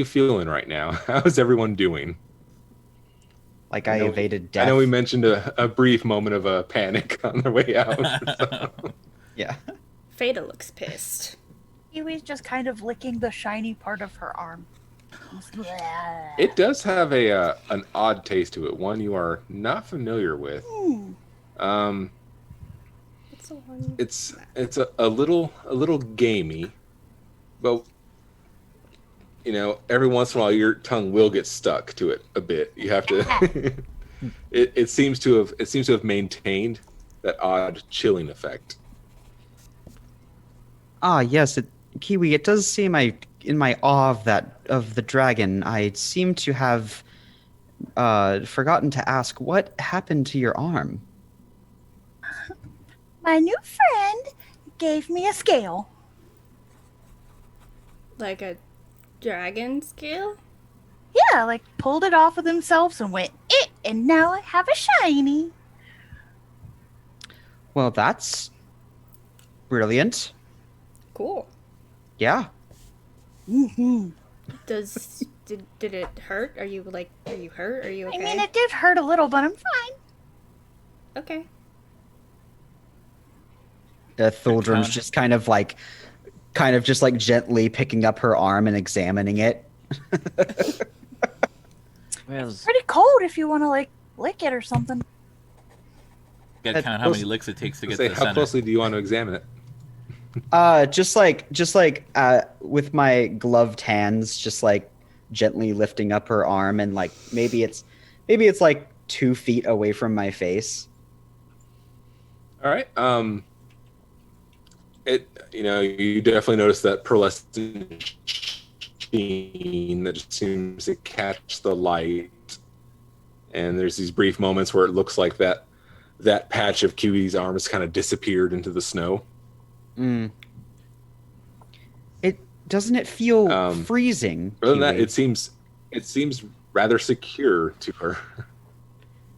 feeling right now? How is everyone doing? Like I evaded death. I know we mentioned a brief moment of a panic on the way out. So. Yeah. Fada looks pissed. KeeWee's just kind of licking the shiny part of her arm. It does have an odd taste to it, one you are not familiar with. It's a little gamey, but you know, every once in a while your tongue will get stuck to it a bit. You have to. it seems to have maintained that odd chilling effect. Ah, yes, KeeWee. It does seem in my awe of the dragon, I seem to have forgotten to ask what happened to your arm. My new friend gave me a scale. Like a dragon scale? Yeah, like pulled it off of themselves and went, and now I have a shiny. Well, that's brilliant. Cool. Yeah. Mm-hmm. Did it hurt? Are you hurt? Are you okay? I mean, it did hurt a little, but I'm fine. Okay. Thuldrum's just kind of just like gently picking up her arm and examining it. Well, It's pretty cold if you want to like lick it or something. Gotta count how many licks it takes to get to the How center. closely do you want to examine it? Just like with my gloved hands, just like gently lifting up her arm, and like maybe it's like 2 feet away from my face. All right. You definitely notice that pearlescent sheen that just seems to catch the light, and there's these brief moments where it looks like that patch of KeeWee's arm has kind of disappeared into the snow. It doesn't feel freezing. Other than that, KeeWee? it seems rather secure to her.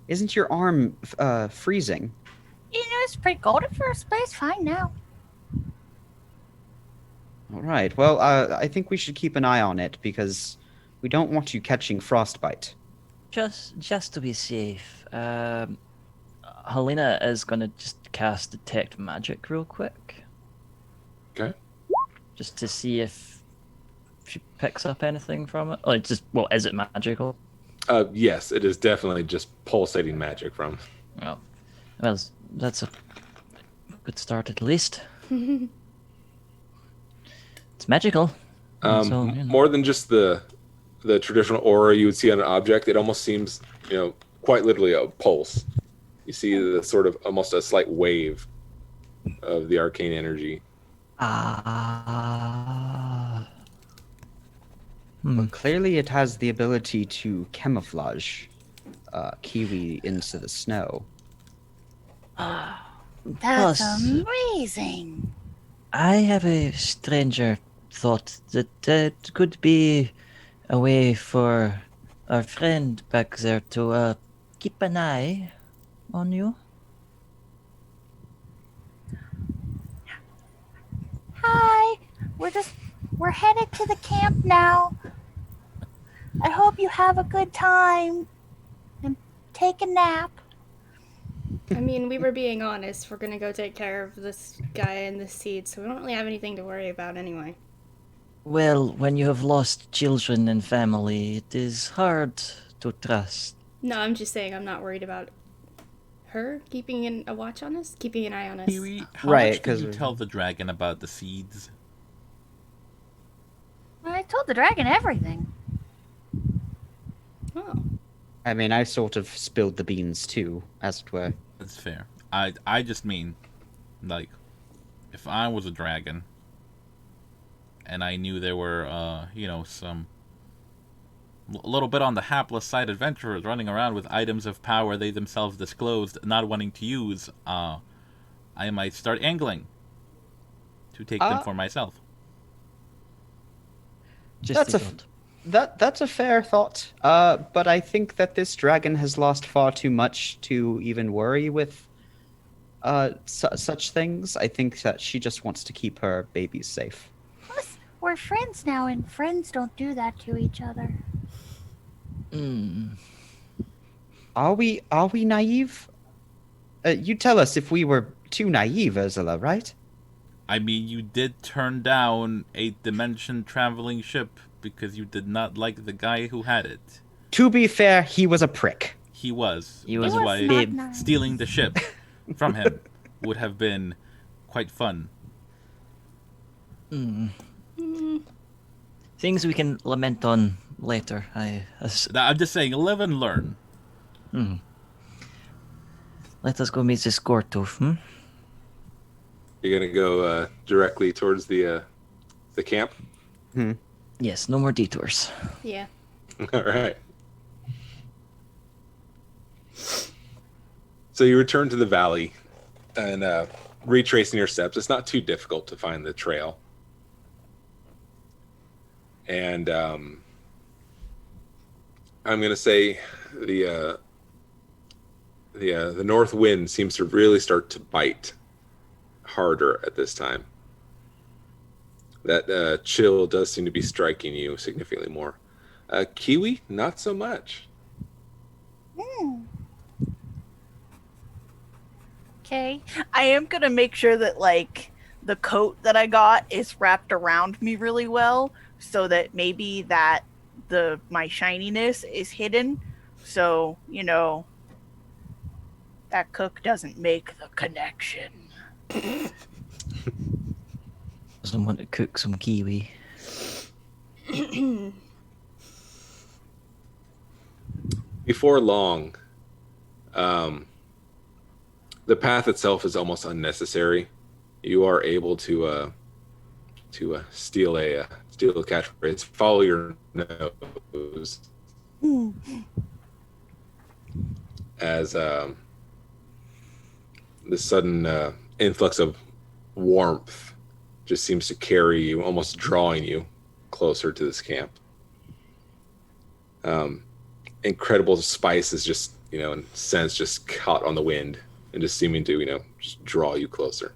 Isn't your arm freezing? You know, it's pretty cold at first, but it's fine now. All right. Well, I think we should keep an eye on it because we don't want you catching frostbite. just to be safe, Helena is gonna just cast detect magic real quick, Okay. just to see if she picks up anything from it. Like, is it magical? Yes, it is definitely just pulsating magic from. Well, that's a good start at least. It's magical. So, you know. More than just the the traditional aura you would see on an object. It almost seems, quite literally a pulse. You see the sort of almost a slight wave of the arcane energy. Ah. Well, clearly it has the ability to camouflage KeeWee into the snow. That's Plus, amazing. I have a stranger thought that it could be a way for our friend back there to keep an eye on you. Hi. We're headed to the camp now. I hope you have a good time and take a nap. I mean, we were being honest. We're gonna go take care of this guy in the seat, so we don't really have anything to worry about anyway. Well, when you have lost children and family, it is hard to trust. No, I'm just saying I'm not worried about her keeping a watch on us, keeping an eye on us. KeeWee, how Right, much did 'cause you of- tell the dragon about the seeds? I told the dragon everything. Oh. I mean, I sort of spilled the beans too, as it were. That's fair. I just mean, like, if I was a dragon and I knew there were, some a little bit on the hapless side adventurers running around with items of power they themselves disclosed, not wanting to use, I might start angling to take them for myself. Just That's a a thought. That's a fair thought. But I think that this dragon has lost far too much to even worry with such things. I think that she just wants to keep her babies safe. Plus, we're friends now, and friends don't do that to each other. Are we naive? You tell us if we were too naive, Ursula, right? I mean, you did turn down a dimension traveling ship because you did not like the guy who had it. To be fair, he was a prick. He was. He That's was why not nice. stealing the ship from him would have been quite fun. Things we can lament on later. I'm just saying, live and learn. Let us go meet this Gortoof. You're gonna go directly towards the camp. Yes, no more detours. Yeah. All right. So you return to the valley and retracing your steps. It's not too difficult to find the trail. And I'm going to say the north wind seems to really start to bite harder at this time. That chill does seem to be striking you significantly more. KeeWee, not so much. Okay. I am gonna make sure that the coat that I got is wrapped around me really well, so that maybe that my shininess is hidden. So, that cook doesn't make the connection. Doesn't want to cook some KeeWee. Before long, the path itself is almost unnecessary. You are able to steal a catchphrase. Follow your nose as the sudden influx of warmth just seems to carry you, almost drawing you closer to this camp. Incredible spices just, and scents just caught on the wind and just seeming to, just draw you closer.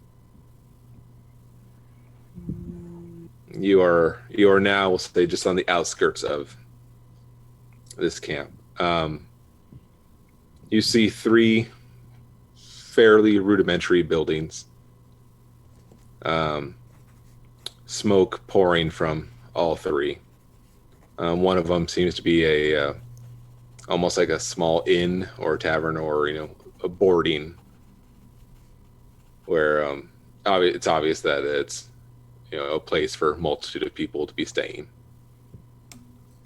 You are now, we'll say, just on the outskirts of this camp. You see 3 fairly rudimentary buildings. Smoke pouring from all 3. One of them seems to be a almost like a small inn or tavern or a boarding where it's obvious that it's a place for a multitude of people to be staying.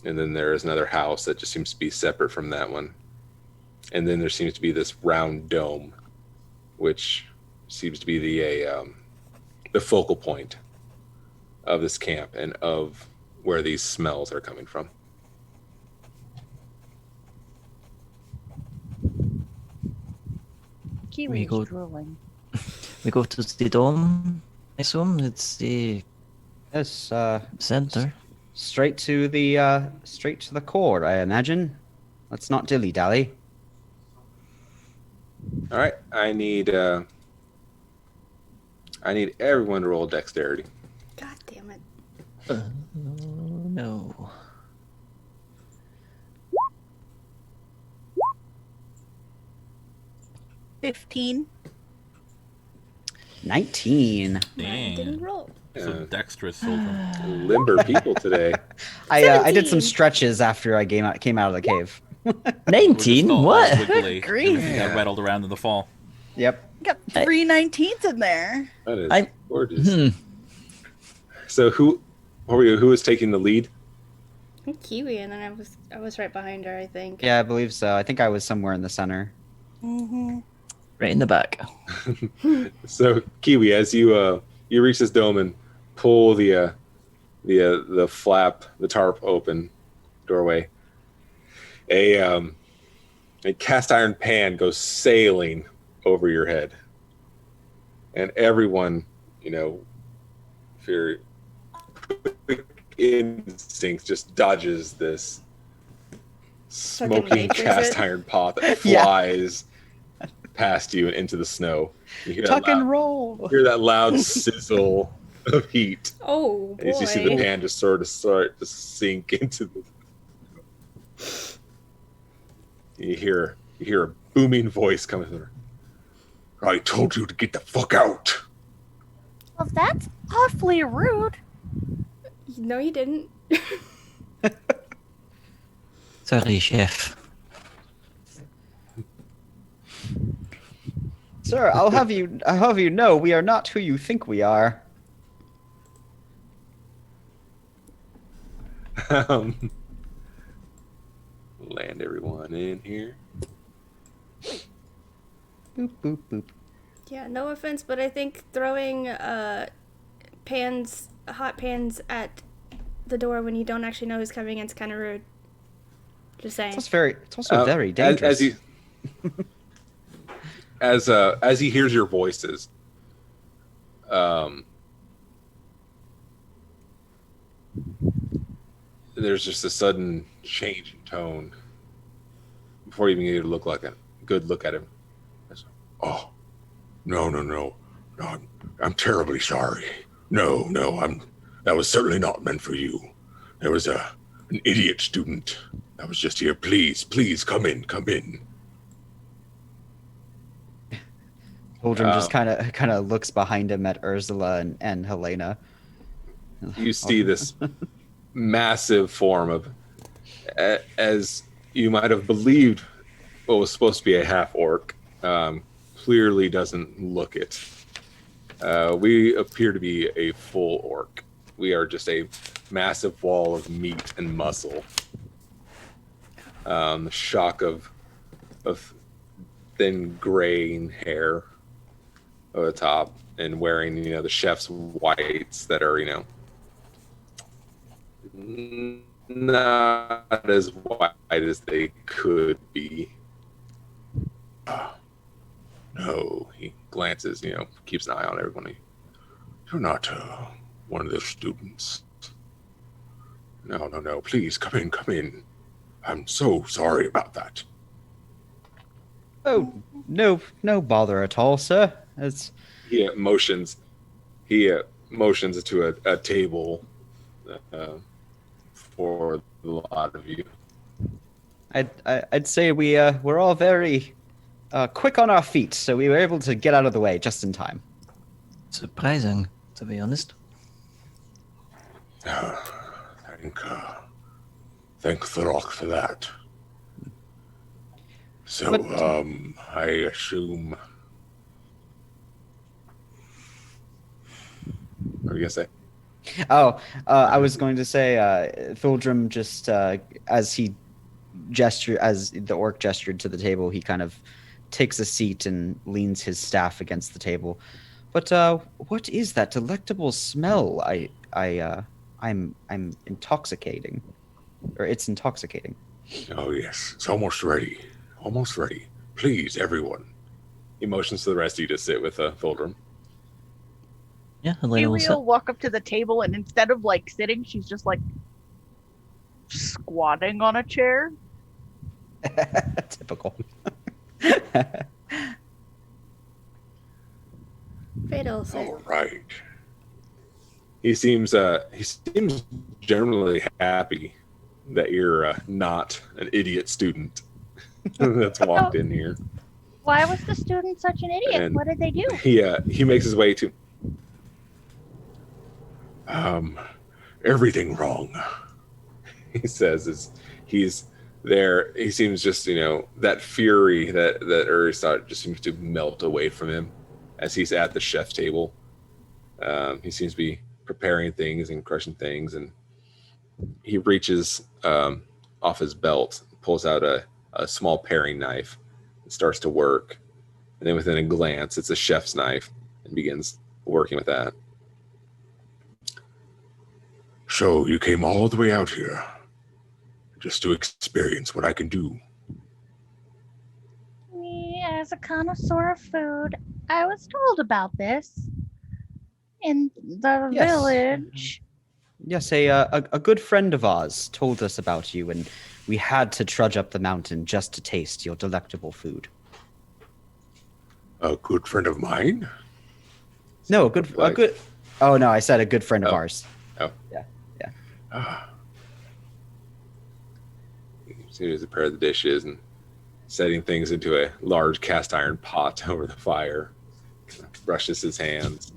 And then there is another house that just seems to be separate from that one. And then there seems to be this round dome, which seems to be the focal point of this camp and of where these smells are coming from. KeeWee go- is drooling. We go to the dome. I assume it's the Yes, center. straight to the core, I imagine. Let's not dilly dally. All right, I need everyone to roll dexterity. God damn it. Oh no. 15. 19. I didn't roll. So dexterous soldier. Limber people today. I did some 17. stretches after I came out of the cave. 19? All What? wiggly. Good grief. Everything got rattled around in the fall. Yep. Got 3 19s in there. That is I- gorgeous. So who was taking the lead? I'm KeeWee, and then I was right behind her, I think. Yeah, I believe so. I think I was somewhere in the center. Mm-hmm. Right in the back. So KeeWee, as you reach this dome and pull the flap, the tarp open doorway, a cast iron pan goes sailing over your head, and everyone, if your instinct just dodges this smoking Nature's cast it. iron pot that Yeah. flies past you and into the snow. You hear that Tuck and loud- roll. hear that loud sizzle of heat Oh, boy. as you see the pan just sort of start to sink into the. You hear a booming voice coming through. I told you to get the fuck out. Well, that's awfully rude. No, you didn't. Sorry, chef. Sir, I'll have you know we are not who you think we are. Land everyone in here. Boop boop boop. Yeah, no offense, but I think throwing hot pans at the door when you don't actually know who's coming in is kind of rude. Just saying. It's also very dangerous. As he hears your voices, there's just a sudden change in tone before you even get to look like a good look at him. Oh, no. I'm terribly sorry. No, that was certainly not meant for you. There was an idiot student that was just here. Please, come in. Holdren just kind of looks behind him at Ursula and Helena. You see this massive form of, as you might have believed, what was supposed to be a half orc, clearly doesn't look it. We appear to be a full orc. We are just a massive wall of meat and muscle. The shock of thin graying hair over the top, and wearing the chef's whites that are not as white as they could be. No, He glances, keeps an eye on everyone. you're not one of those students. No. Please, come in. I'm so sorry about that. Oh, no bother at all, sir. He motions to a table for the lot of you. I'd say we're all very quick on our feet, so we were able to get out of the way just in time. Surprising, to be honest. Thank the rock for that. So, But- I assume. What are you gonna say? I was going to say, Thildrum just as the orc gestured to the table, he kind of takes a seat and leans his staff against the table. But what is that delectable smell? I'm intoxicating, or it's intoxicating. Oh, yes. It's almost ready. Almost ready. Please, everyone. He motions to the rest of you to sit with Thildrum. Yeah, Helena will KeeWee sit. will walk up to the table, and instead of like sitting, she's just like squatting on a chair. Typical. Fada will sit. All right. He seems generally happy that you're not an idiot student that's walked in here. Why was the student such an idiot? And What did they do? He makes his way to. Everything wrong. He says is he's there. He seems just that fury that Uri just seems to melt away from him as he's at the chef table. He seems to be preparing things and crushing things, and he reaches off his belt, pulls out a small paring knife, and starts to work. And then within a glance, it's a chef's knife, and begins working with that. So you came all the way out here just to experience what I can do. Me, as a connoisseur of food, I was told about this in the Yes. village. Yes, a good friend of ours told us about you, and we had to trudge up the mountain just to taste your delectable food. A good friend of mine? No, a good. Oh no, I said a good friend of ours. Ah, He was preparing the dishes and setting things into a large cast iron pot over the fire. Brushes his hands,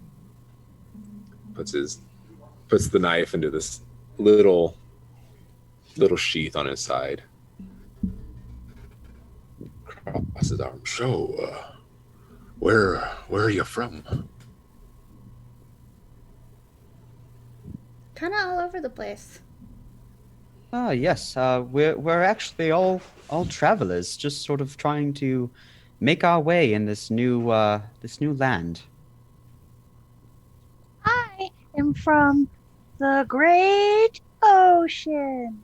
puts the knife into this little sheath on his side. crosses his arms. So, where are you from? Kind of all over the place. Ah, yes. We're actually all travelers, just sort of trying to make our way in this new land. I am from the great ocean.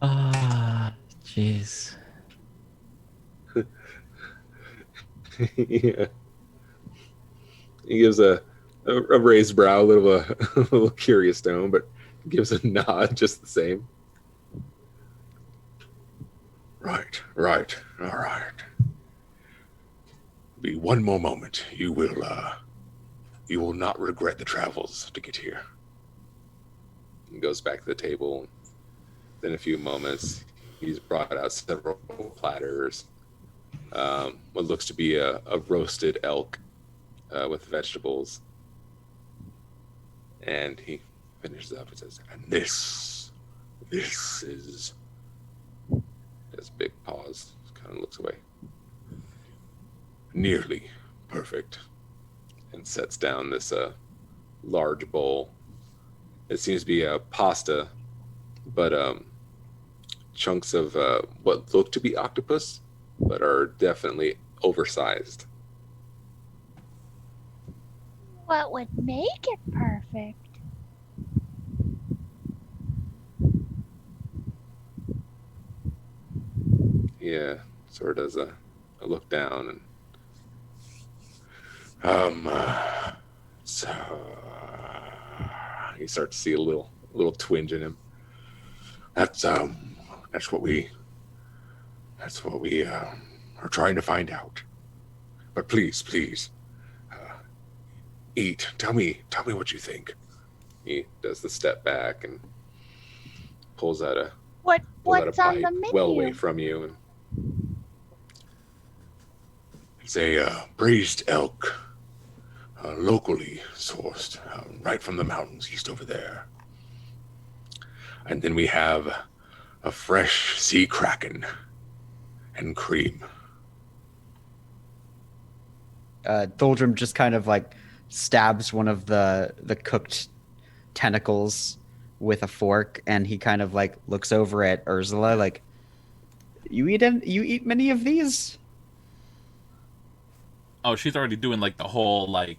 Ah, jeez. Yeah. He gives a raised brow, a little curious tone, but gives a nod just the same. Right. All right. Be one more moment. You will not regret the travels to get here. He goes back to the table. Then a few moments, he's brought out several platters. What looks to be a roasted elk with vegetables. And he finishes up and says, and this is... Has a big pause, kind of looks away. Nearly perfect. And sets down this large bowl. It seems to be a pasta, but chunks of what look to be octopus, but are definitely oversized. What would make it perfect? Yeah, sort of does a look down and so you start to see a little twinge in him. That's what we are trying to find out. But please, eat. Tell me what you think. He does the step back and pulls out a What's on pipe the menu? well away from you. And It's a braised elk, locally sourced, right from the mountains east over there. And then we have a fresh sea kraken and cream. Doldrum just kind of like stabs one of the cooked tentacles with a fork, and he kind of like looks over at Ursula like, you eat many of these? Oh, she's already doing like the whole like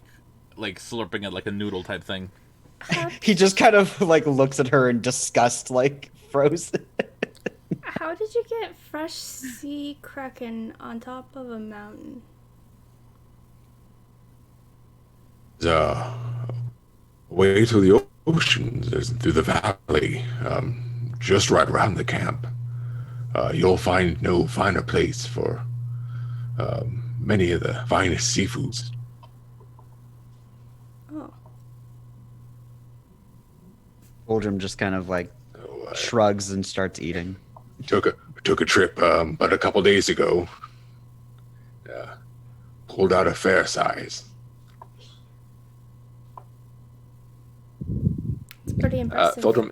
slurping it like a noodle type thing. He just kind of like looks at her in disgust, like frozen. How did you get fresh sea kraken on top of a mountain? There's a way to the ocean, there's through the valley, just right around the camp. You'll find no finer place for many of the finest seafoods. Oh. Doldrum just kind of like So, shrugs and starts eating. took a trip, but a couple days ago. Pulled out a fair size. It's pretty impressive. Phildrum,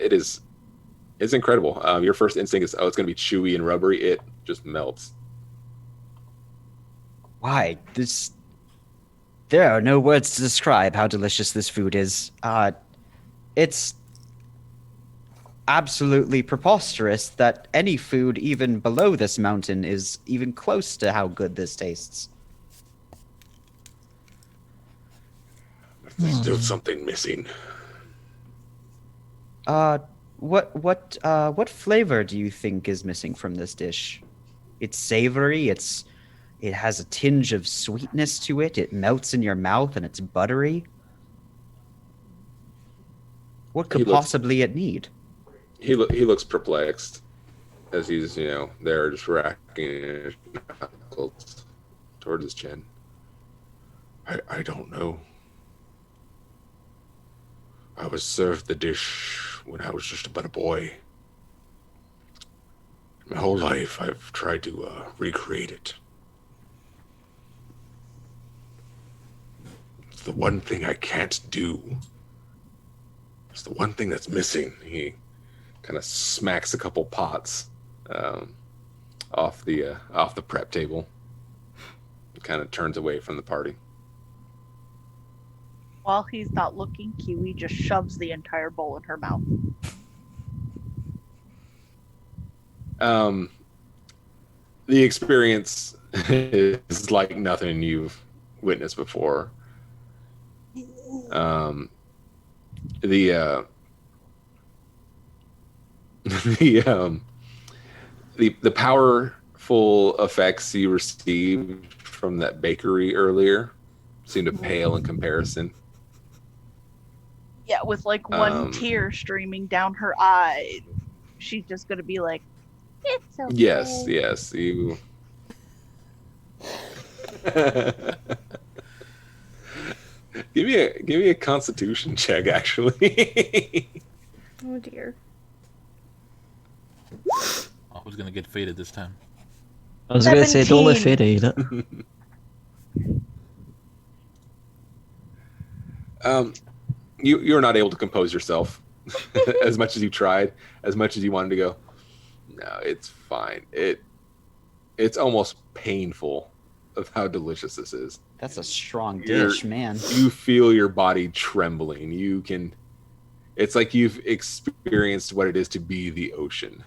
it's incredible. Your first instinct is, oh, it's going to be chewy and rubbery. It just melts. Why? There are no words to describe how delicious this food is. It's absolutely preposterous that any food even below this mountain is even close to how good this tastes. There's still something missing. What flavor do you think is missing from this dish? It's savory, it has a tinge of sweetness to it, it melts in your mouth, and it's buttery. What could possibly it need? He looks perplexed as he's, there just racking his knuckles towards his chin. I don't know. I was served the dish when I was just about a boy. My whole life, I've tried to recreate it. It's the one thing I can't do. It's the one thing that's missing. He kind of smacks a couple pots off the prep table. Kind of turns away from the party. While he's not looking, KeeWee just shoves the entire bowl in her mouth. The experience is like nothing you've witnessed before. The powerful effects you received from that bakery earlier seem to pale in comparison. Yeah, with like one tear streaming down her eye. She's just gonna be like, it's okay. Yes, you. Give me a constitution check, actually. Oh dear. I was gonna get faded this time. I was going to say, don't let 17. Fade eat it. You're not able to compose yourself as much as you tried, as much as you wanted to go. No, it's fine. It's almost painful of how delicious this is. That's a strong dish, man. You feel your body trembling. It's like you've experienced what it is to be the ocean.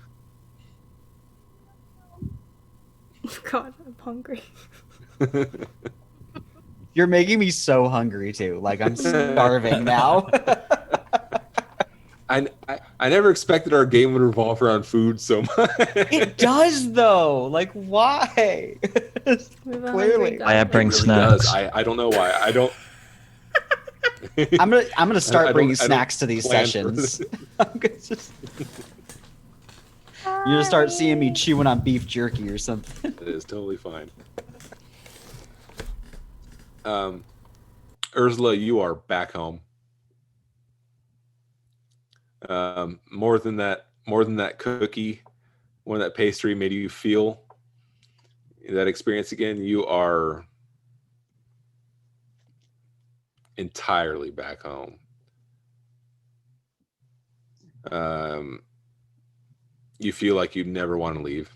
God, I'm hungry. You're making me so hungry too. Like I'm starving now. I never expected our game would revolve around food so much. It does though. Like why? Clearly. Why I bring It really snacks. does. I don't know why. I don't. I'm gonna start bringing I don't snacks to these plan for sessions. this. I'm gonna just... You're gonna start seeing me chewing on beef jerky or something. It is totally fine. Ursula, you are back home. More than that cookie, more than that pastry made you feel that experience again. You are entirely back home. You feel like you never want to leave.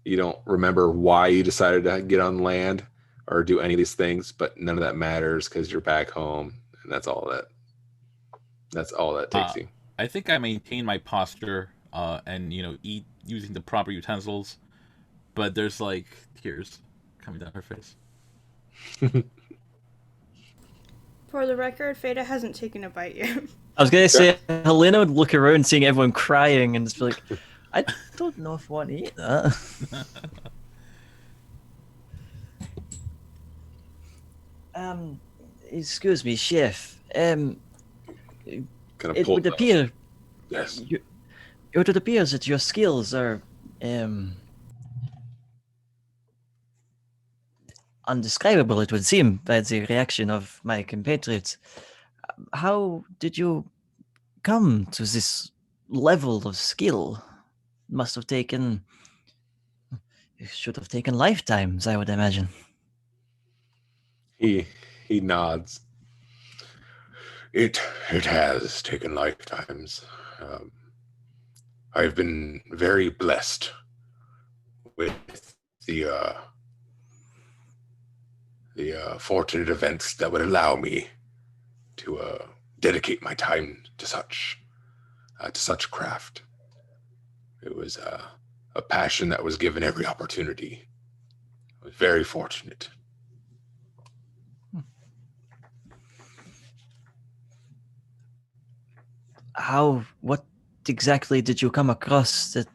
You don't remember why you decided to get on land or do any of these things, but none of that matters because you're back home, and that's all that takes you. I think I maintain my posture and eat using the proper utensils, but there's like tears coming down her face. For the record, Feta hasn't taken a bite yet. I was gonna say Helena would look around seeing everyone crying and just be like, I don't know if I want to eat that. Excuse me, chef. Kind of It would appear Yes. it would appear that your skills are undescribable, it would seem, by the reaction of my compatriots. How did you come to this level of skill? It should have taken lifetimes, I would imagine. He nods. It has taken lifetimes. I've been very blessed with the fortunate events that would allow me to dedicate my time to such craft. It was a passion that was given every opportunity. I was very fortunate. What exactly did you come across that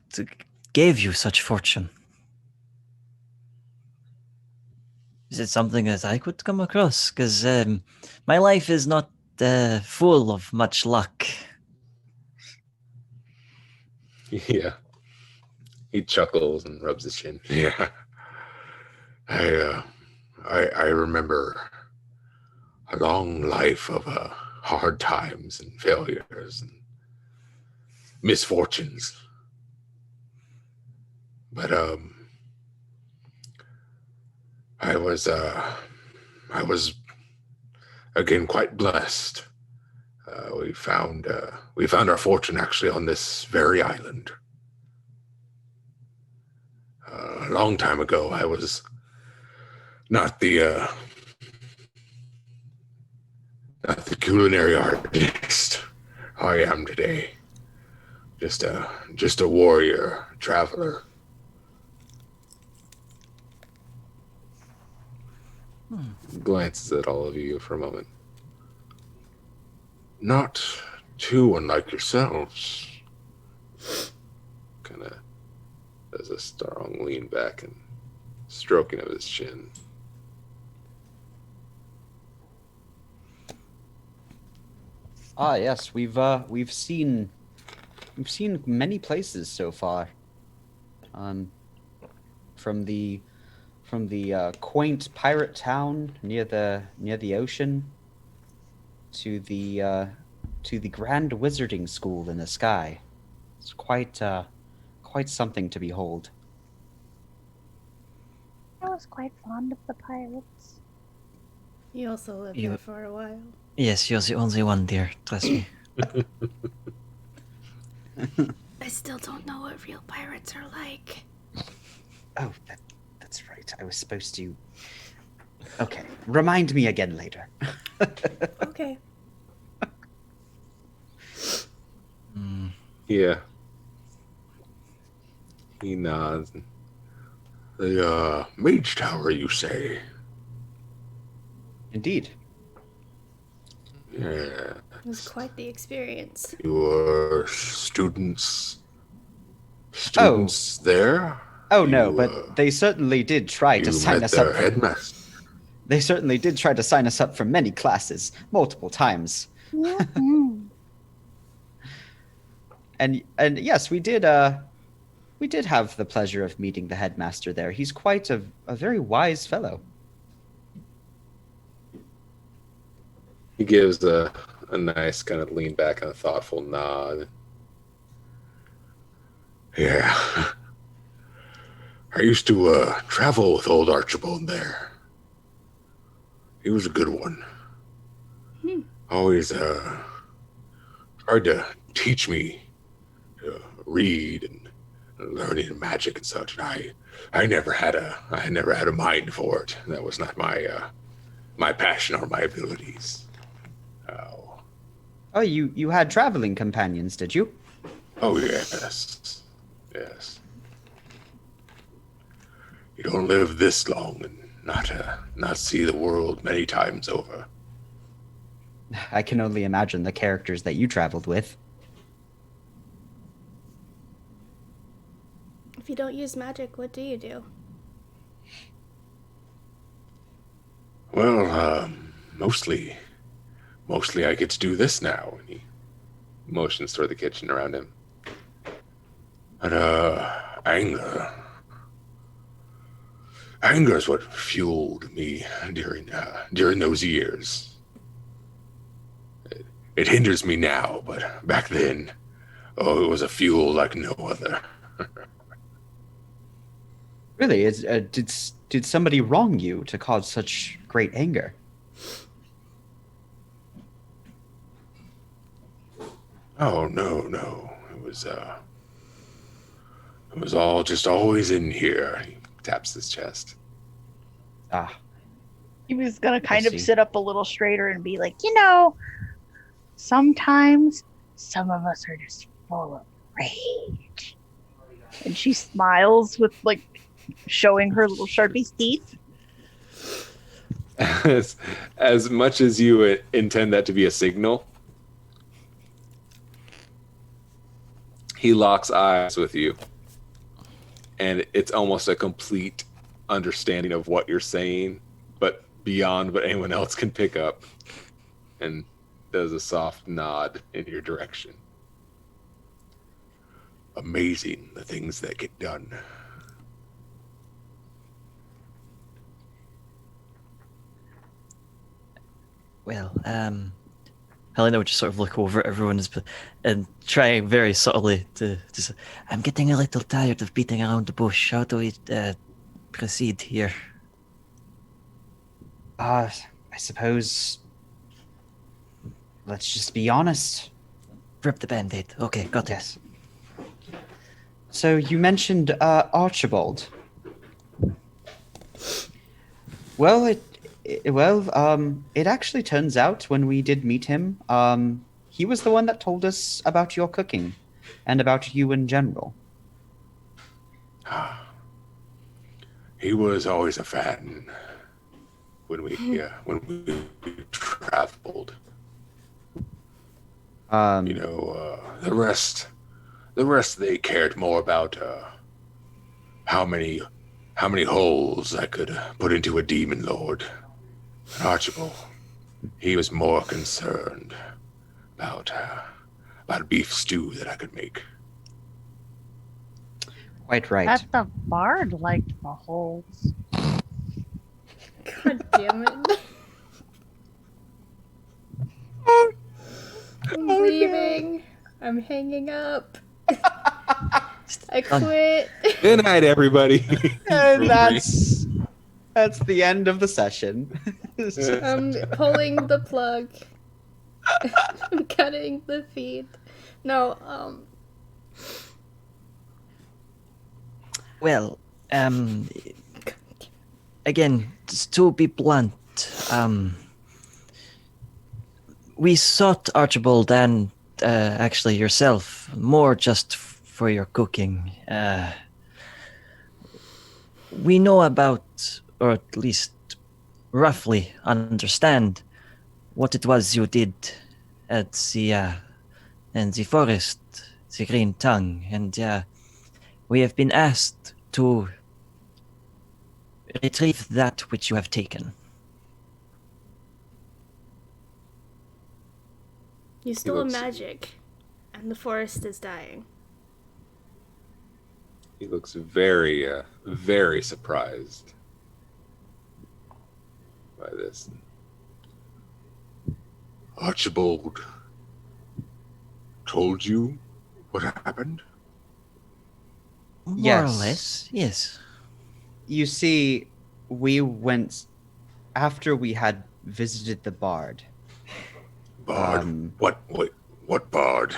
gave you such fortune? Is it something that I could come across? Because my life is not full of much luck. Yeah. He chuckles and rubs his chin. Yeah. I remember a long life of hard times and failures and misfortunes. But I was again quite blessed. We found our fortune actually on this very island. A long time ago, I was not the culinary artist I am today. Just a warrior, traveler. Glances at all of you for a moment. Not too unlike yourselves. Kind of does a strong lean back and stroking of his chin. Ah, yes, we've seen many places so far. From the quaint pirate town near the ocean to the grand wizarding school in the sky. It's quite something to behold. I was quite fond of the pirates. You also lived You- there for a while. Yes, you're the only one, dear. Trust me. I still don't know what real pirates are like. Oh, that's right. I was supposed to. Okay, remind me again later. Okay. Yeah. He nods. The mage tower, you say? Indeed. Yeah. It was quite the experience. Your students there? Oh no, You, but they certainly did try to You sign met us their up. headmaster. They certainly did try to sign us up for many classes, multiple times. Mhm. And yes, we did have the pleasure of meeting the headmaster there. He's quite a very wise fellow. He gives a nice kind of lean back and a thoughtful nod. Yeah. I used to travel with old Archibald there. He was a good one. Always tried to teach me to read and learning magic and such. And I never had a mind for it. That was not my passion or my abilities. Oh, Oh, you had traveling companions, did you? oh yes, yes. You don't live this long and not see the world many times over. I can only imagine the characters that you traveled with. If you don't use magic, what do you do? Well, mostly I get to do this now. And he Motions toward the kitchen around him. But anger. Anger is what fueled me during those years. It hinders me now, but back then, oh, it was a fuel like no other. Really? Did somebody wrong you to cause such great anger? Oh no. It was all just always in here. He Taps his chest. Ah, He was gonna kind I of see. sit up a little straighter and be like, sometimes some of us are just full of rage. And she smiles with like showing her little Sharpie teeth. As much as you intend that to be a signal, he locks eyes with you, and it's almost a complete understanding of what you're saying, but beyond what anyone else can pick up, and does a soft nod in your direction. Amazing the things that get done. Well, Helena would just sort of look over at everyone and try very subtly to say, I'm getting a little tired of beating around the bush. How do we proceed here? I suppose. Let's just be honest. Rip the band-aid. Okay, got it. Yes. So you mentioned Archibald. Well, it actually turns out when we did meet him, he was the one that told us about your cooking and about you in general. He was always a fan when we traveled. The rest they cared more about how many holes I could put into a demon lord. And Archibald, he was more concerned about beef stew that I could make. Quite right. That the bard liked the holes. God damn it. I'm leaving. I'm hanging up. I quit. Good night, everybody. And that's the end of the session. I'm pulling the plug. I'm cutting the feed. No, Well, again, just to be blunt, we sought Archibald and actually yourself more just for your cooking. We know about, or at least roughly understand, what it was you did at in the forest, the Green Tongue, and we have been asked to retrieve that which you have taken. you stole looks- magic, and the forest is dying. He looks very, very surprised by this. Archibald told you what happened? More or Yes. less, yes. You see, we went after we had visited the bard. Bard? What bard?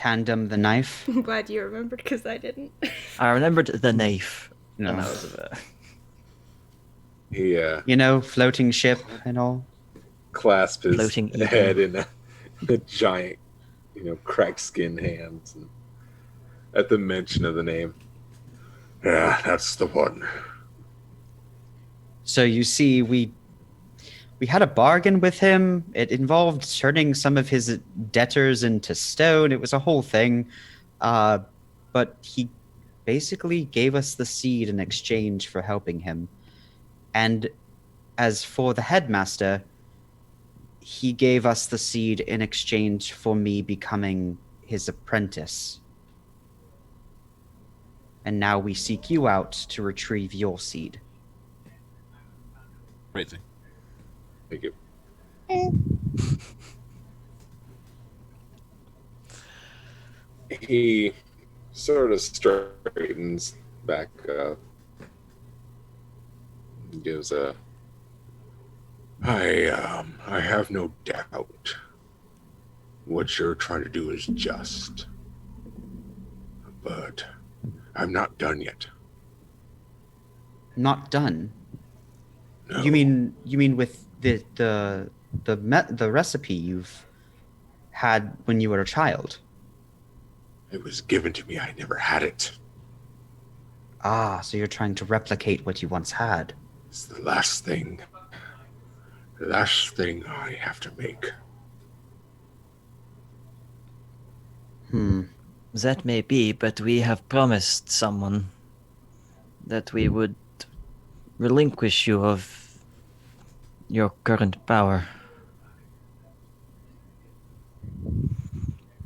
Tandem the knife. I'm glad you remembered because I didn't. I remembered the knife. No. And that was a bit. He You know, floating ship and all. clasped his Floating eagle. head in a giant, cracked skin hands and at the mention of the name. Yeah, that's the one. So you see, we had a bargain with him. It involved turning some of his debtors into stone. It was a whole thing. But he basically gave us the seed in exchange for helping him. And as for the headmaster, he gave us the seed in exchange for me becoming his apprentice. And now we seek you out to retrieve your seed. Crazy. Thank you. He sort of straightens back up. Gives a. I have no doubt. What you're trying to do is just. But I'm not done yet. Not done. No. You mean with the recipe you've had when you were a child? It was given to me. I never had it. Ah, so you're trying to replicate what you once had. It's the last thing. The last thing I have to make. That may be, but we have promised someone that we would relinquish you of your current power.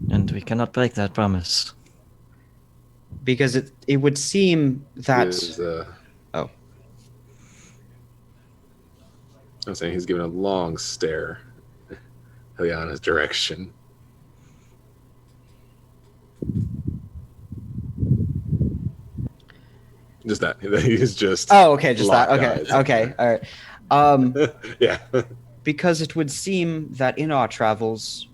And we cannot break that promise. Because it would seem that Gives, oh. I was saying he's giving a long stare Heliana's direction. Just that. He's just. Oh, okay, just that. locked Okay. eyes. Okay. All right. Yeah. Because it would seem that in our travels,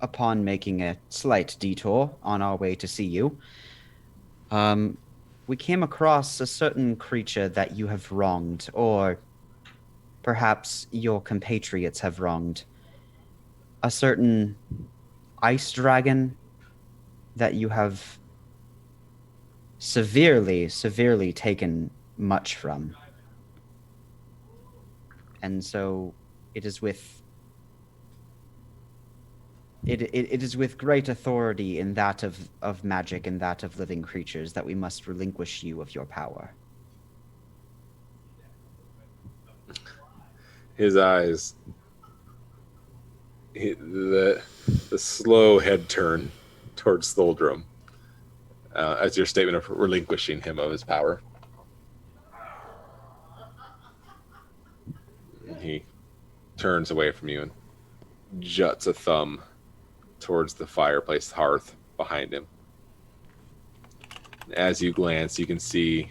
upon making a slight detour on our way to see you, we came across a certain creature that you have wronged, or perhaps your compatriots have wronged. A certain ice dragon that you have severely taken much from. And so it is with it is with great authority in that of magic and that of living creatures that we must relinquish you of your power. His eyes, the slow head turn towards Tholdrum as your statement of relinquishing him of his power. He turns away from you and juts a thumb towards the fireplace hearth behind him. As you glance, you can see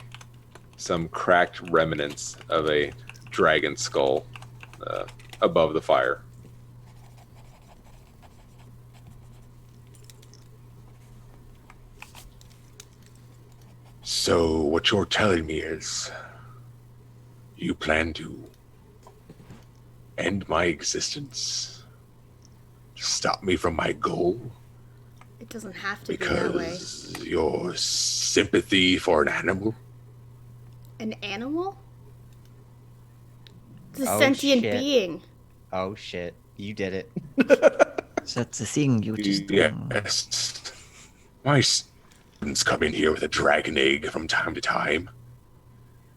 some cracked remnants of a dragon skull above the fire. So what you're telling me is you plan to end my existence? Stop me from my goal? It doesn't have to be that way. Because your sympathy for an animal? An animal? It's a Oh, sentient shit. being. Oh shit, you did it. That's the thing you just done. Yes. My students come in here with a dragon egg from time to time.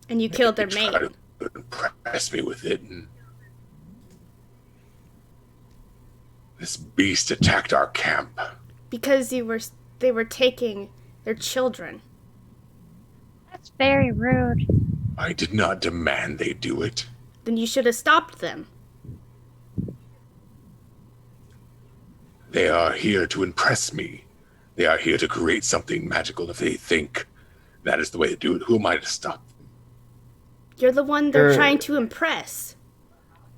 And you killed their They mate. try to impress me with it, and this beast attacked our camp. Because they were taking their children. That's very rude. I did not demand they do it. Then you should have stopped them. They are here to impress me. They are here to create something magical. If they think that is the way to do it, who am I to stop them? You're the one they're You're- trying to impress.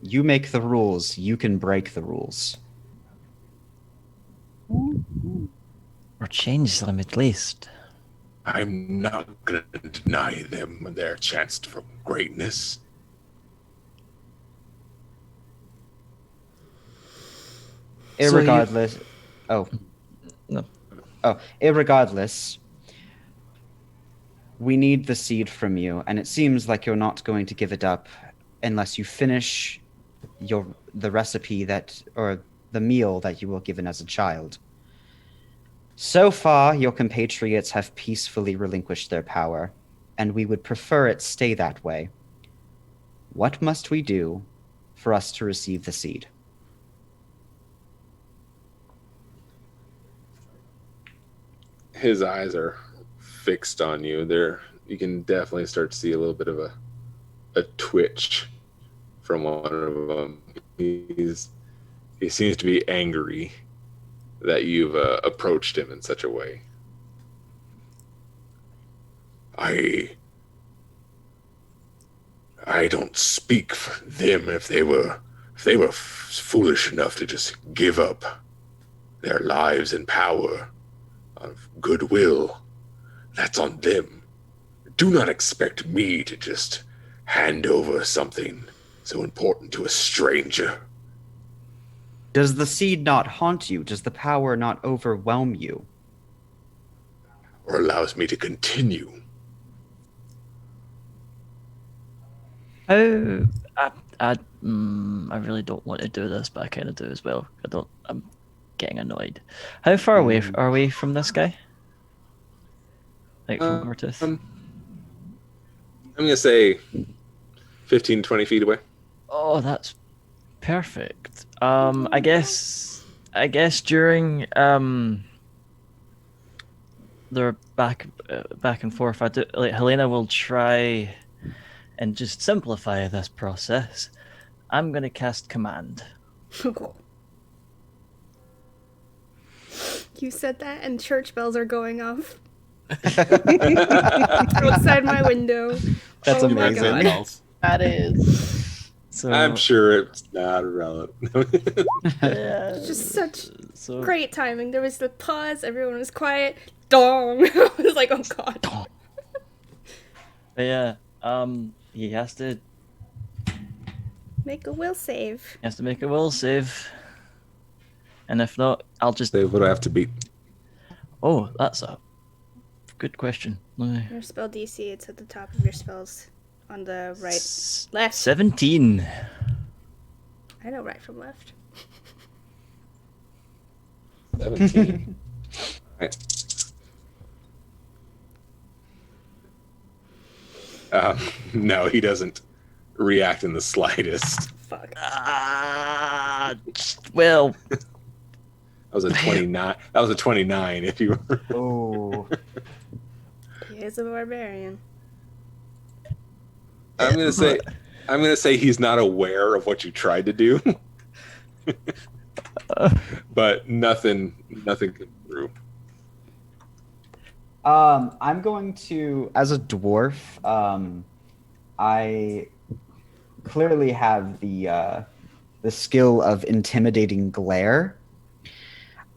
You make the rules, you can break the rules. Or change them at least. I'm not going to deny them their chance for greatness. Irregardless. Oh. No. Oh, irregardless, we need the seed from you, and it seems like you're not going to give it up unless you finish the recipe or the meal that you were given as a child. So far, your compatriots have peacefully relinquished their power, and we would prefer it stay that way. What must we do for us to receive the seed? His eyes are fixed on you. You can definitely start to see a little bit of a twitch from one of them. He seems to be angry that you've approached him in such a way. I don't speak for them if they were foolish enough to just give up their lives and power of goodwill. That's on them. Do not expect me to just hand over something so important to a stranger. Does the seed not haunt you? Does the power not overwhelm you? Or allows me to continue. How I really don't want to do this, but I kind of do as well. I'm getting annoyed. How far away are we from this guy? Like from Gortith? I'm gonna say 15, 20 feet away. Oh, that's perfect. I guess during their back and forth, Helena will try and just simplify this process. I'm gonna cast command. You said that, and church bells are going off outside my window. That's Oh my amazing. God. That is. So I'm sure it's not relevant. yeah, It's just such so great timing. There was the pause, everyone was quiet. Dong! I was like, oh god. But yeah, he has to Make a will save. make a will save, and if not, I'll just. What do I have to beat? Oh, that's a good question. Your spell DC, it's at the top of your spells. On the right. Left. 17. I know right from left. 17. Right. No, he doesn't react in the slightest. Fuck. Well, That was a 29. That was a 29 if you were. Oh. He is a barbarian. I'm gonna say he's not aware of what you tried to do. But nothing came through. I'm going to, as a dwarf, I clearly have the skill of intimidating glare.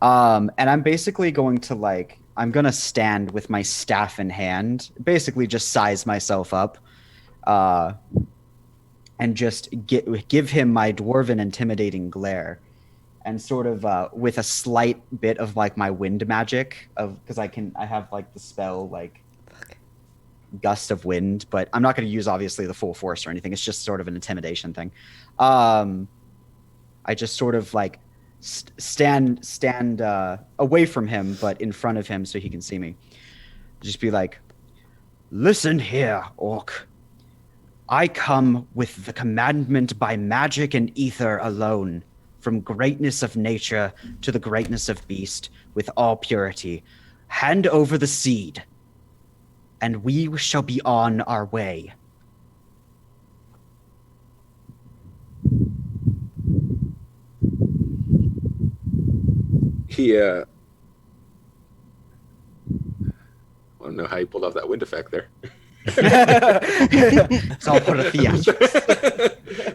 And I'm basically going to I'm gonna stand with my staff in hand, basically just size myself up, and just give him my dwarven intimidating glare. And sort of with a slight bit of my wind magic because I have the spell gust of wind, but I'm not going to use obviously the full force or anything. It's just sort of an intimidation thing. I just sort of stand away from him, but in front of him so he can see me. Just be like, "Listen here, orc. I come with the commandment by magic and ether alone. From greatness of nature to the greatness of beast, with all purity. Hand over the seed, and we shall be on our way." He I don't know how you pulled off that wind effect there. It's all part of theatrics.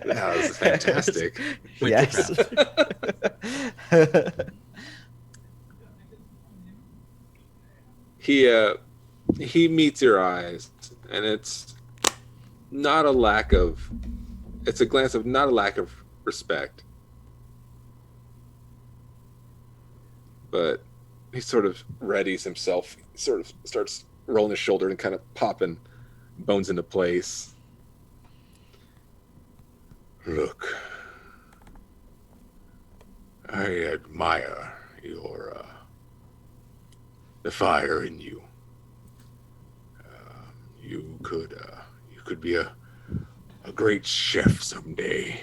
That was fantastic. Yes. he meets your eyes, and it's not a lack of. It's a glance of not a lack of respect, but he sort of readies himself. He sort of starts rolling his shoulder and kind of popping bones into place. Look, I admire the fire in you. You could be a great chef someday,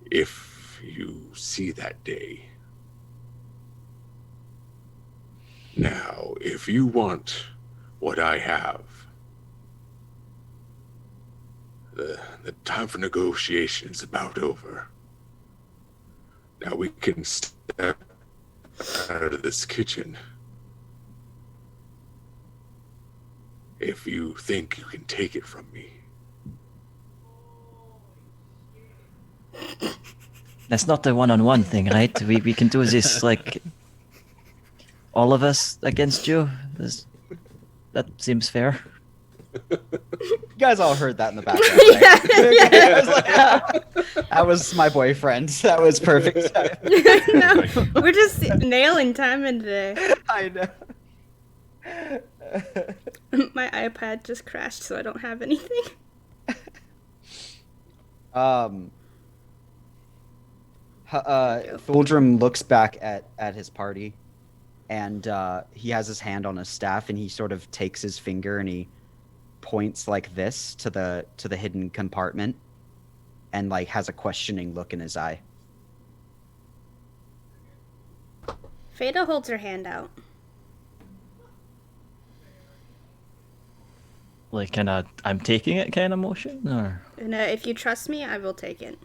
if you see that day. Now, if you want what I have, the time for negotiation is about over. Now we can step out of this kitchen. If you think you can take it from me. That's not the one-on-one thing, right? We can do this like all of us against you. That seems fair. You guys all heard that in the background, right? Yeah. I was like, that was my boyfriend. That was perfect. No, we're just nailing time in today. I know. My iPad just crashed, so I don't have anything. Thuldrum looks back at his party, and he has his hand on his staff, and he sort of takes his finger and he points like this to the hidden compartment, and like has a questioning look in his eye. Fada holds her hand out. Like in a I'm taking it kind of motion, or And if you trust me, I will take it.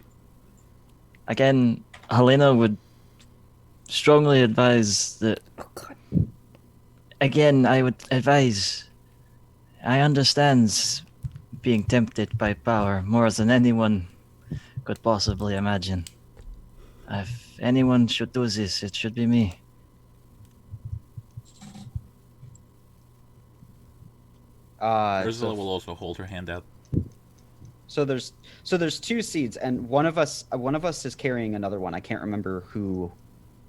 again, Helena would strongly advise that. Oh god. Again, I would advise. I understand being tempted by power more than anyone could possibly imagine. If anyone should do this, it should be me. Ursula will also hold her hand out. So there's two seeds, and one of us is carrying another one. I can't remember who.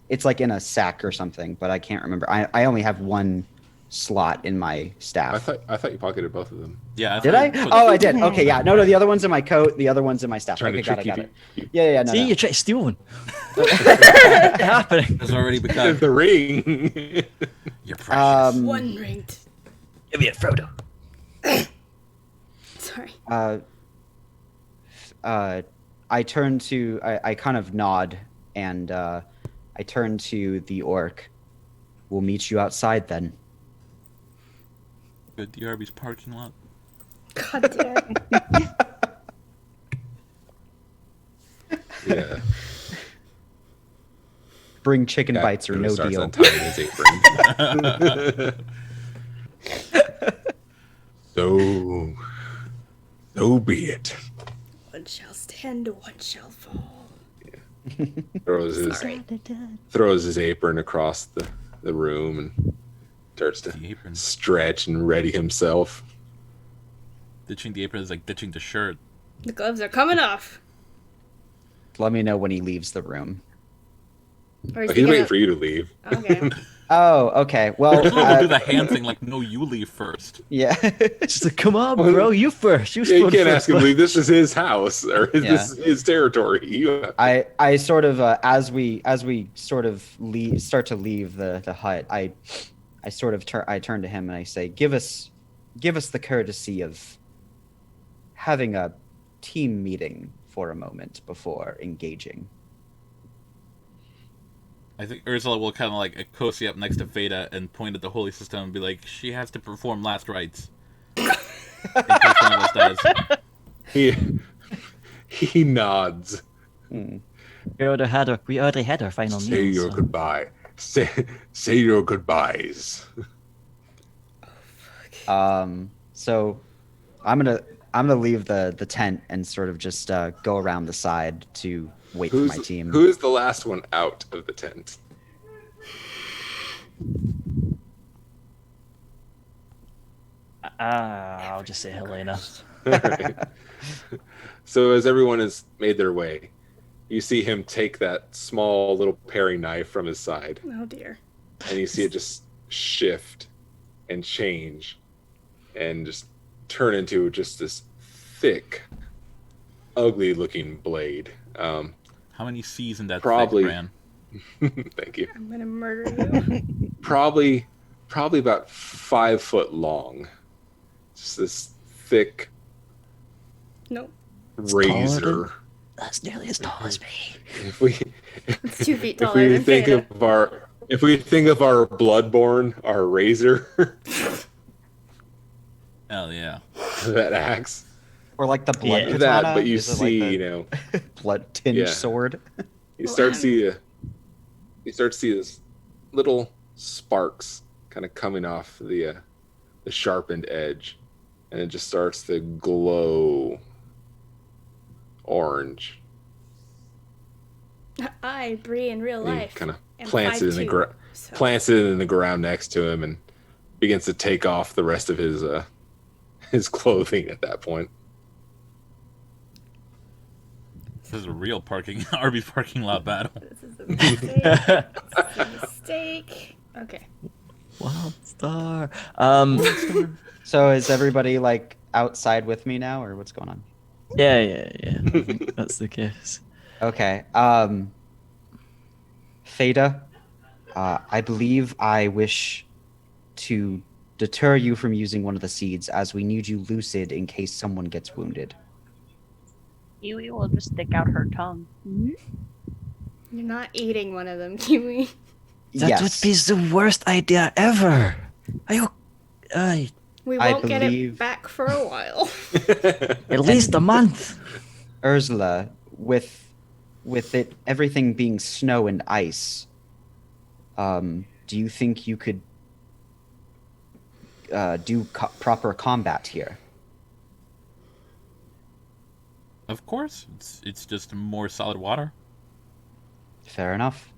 It's like in a sack or something, but I can't remember. I only have one slot in my staff. I thought you pocketed both of them. Yeah. Did I? Oh, I did. Okay, yeah. No, the other one's in my coat. The other one's in my staff. Trying Okay, to got trick it. you. Yeah. No, See, no. you try to steal one. What's happening? Has already begun. The ring. You're precious. One ringed. Give me a Frodo. Sorry. I turn to. I kind of nod, and I turn to the orc. We'll meet you outside then. Good, the Arby's parking lot. God damn. Yeah. Bring chicken bites or no Starts deal. untying his apron. So be it. One shall stand, one shall fall. throws his apron across the room and starts to The apron. stretch and ready himself. Ditching the apron is like ditching the shirt. The gloves are coming off. Let me know when he leaves the room. Or is Oh, he he's gonna... waiting for you to leave. Okay. Oh, okay. Well, Ursula will do the hand thing like, no, you leave first. yeah. Just like, come on, bro, you first. Yeah, you can't ask him to leave. leave. This is his house, or Yeah. this is his territory. You, I sort of as we sort of start to leave the hut, I sort of turn to him and I say, give us the courtesy of having a team meeting for a moment before engaging. I think Ursula will kind of like cozy up next to Veda and point at the holy system and be like, she has to perform last rites. In case one of us dies. he nods. Hmm. We already had our final meal. Say your so- goodbye. Say your goodbyes. So I'm gonna leave the tent and sort of just go around the side to wait for my team. Who's the last one out of the tent? I'll just say Helena. All right. So as everyone has made their way, you see him take that small little paring knife from his side, Oh dear. and you see it just shift and change and just turn into just this thick, ugly-looking blade. How many C's in that Probably. thick, Bran? Thank you. I'm gonna murder you. Probably about 5 foot long. Just this thick Nope. razor. That's nearly as tall as me. If we It's 2 feet if taller we than think Feta. of our Bloodborne, our razor, Hell yeah. that axe, Or like the blood Yeah. katana. that, but you Is it see, like the blood tinged Yeah. sword. you Well, start to see this little sparks kind of coming off the sharpened edge, and it just starts to glow orange. I, Bree, in real And he life. kind of am plants it in the 5'2", so- plants it in the ground next to him, and begins to take off the rest of his clothing at that point. This is a real RV parking lot battle. This is a mistake. This is a mistake. Okay. Wild star. So is everybody like outside with me now, or what's going on? Yeah. I think that's the case. Okay. Theta, I believe I wish to deter you from using one of the seeds, as we need you lucid in case someone gets wounded. KeeWee will just stick out her tongue. You're not eating one of them, KeeWee. That Yes. would be the worst idea ever. I We I won't get believe- it back for a while. at least a month. Ursula, with it everything being snow and ice, do you think you could do proper combat here? Of course. It's just more solid water. Fair enough.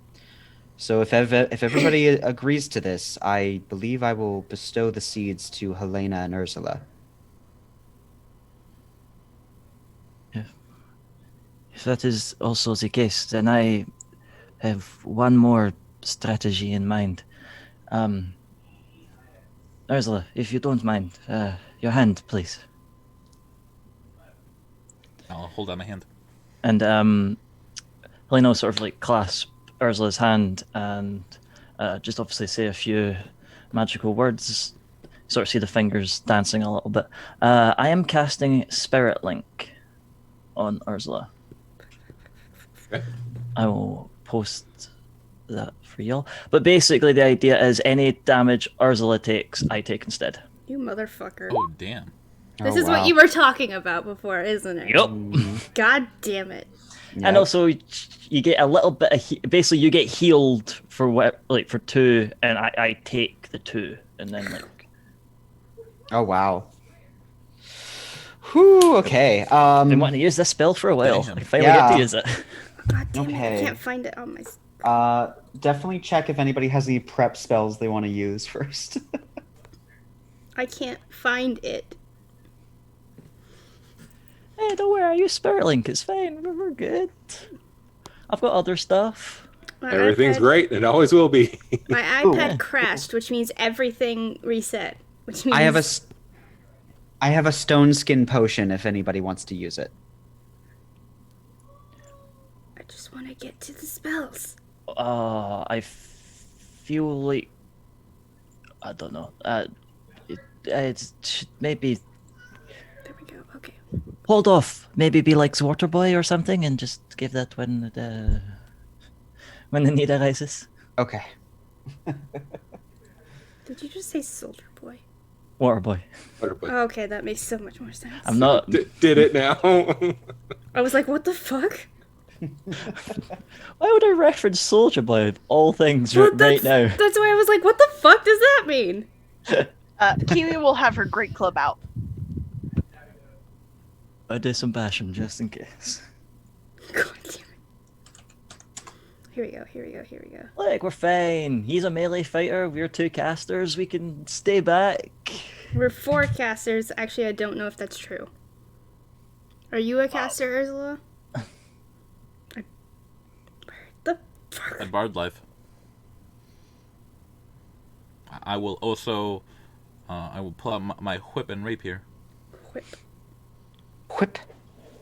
So if everybody agrees to this, I believe I will bestow the seeds to Helena and Ursula. If that is also the case, then I have one more strategy in mind. Ursula, if you don't mind, your hand, please. I'll hold out my hand. And Helena will sort of like clasp Ursula's hand and just obviously say a few magical words. Sort of see the fingers dancing a little bit. I am casting Spirit Link on Ursula. Okay. I will post that for y'all. But basically, the idea is any damage Ursula takes, I take instead. You motherfucker. Oh, damn. This Oh, is wow. what you were talking about before, isn't it? Yup. God damn it. And Yep. also, you get a little bit of basically you get healed for what, like for 2, and I take the 2, and then like Oh wow. Whew, okay. been wanting to use this spell for a while. Damn. I finally get Yeah. to use it. God damn it. I Okay. can't find it on my... Definitely check if anybody has any prep spells they want to use first. I can't find it. Hey, don't worry, I use Spirit Link. It's fine. We're good. I've got other stuff. My Everything's iPad- great, and it always will be. My iPad crashed, which means everything reset. Which means I have a stone skin potion if anybody wants to use it. I just want to get to the spells. I feel like I don't know. It should maybe There we go. Okay. hold off. Maybe be like Water Boy or something, and just give that when the need arises. Okay. Did you just say Soldier Boy? Water Boy. Butterboy. Okay, that makes so much more sense. I'm not. Did it now? I was like, what the fuck? Why would I reference Soldier Boy of all things Well, right now? That's why I was like, what the fuck does that mean? KeeWee will have her great club out. I do some bashing just in case. God damn it. Here we go. Look, we're fine. He's a melee fighter. We're 2 casters. We can stay back. We're 4 casters. Actually, I don't know if that's true. Are you a caster, Ursula? Where the fuck? At Bard Life. I will also. I will pull out my whip and rapier. Whip. Whip.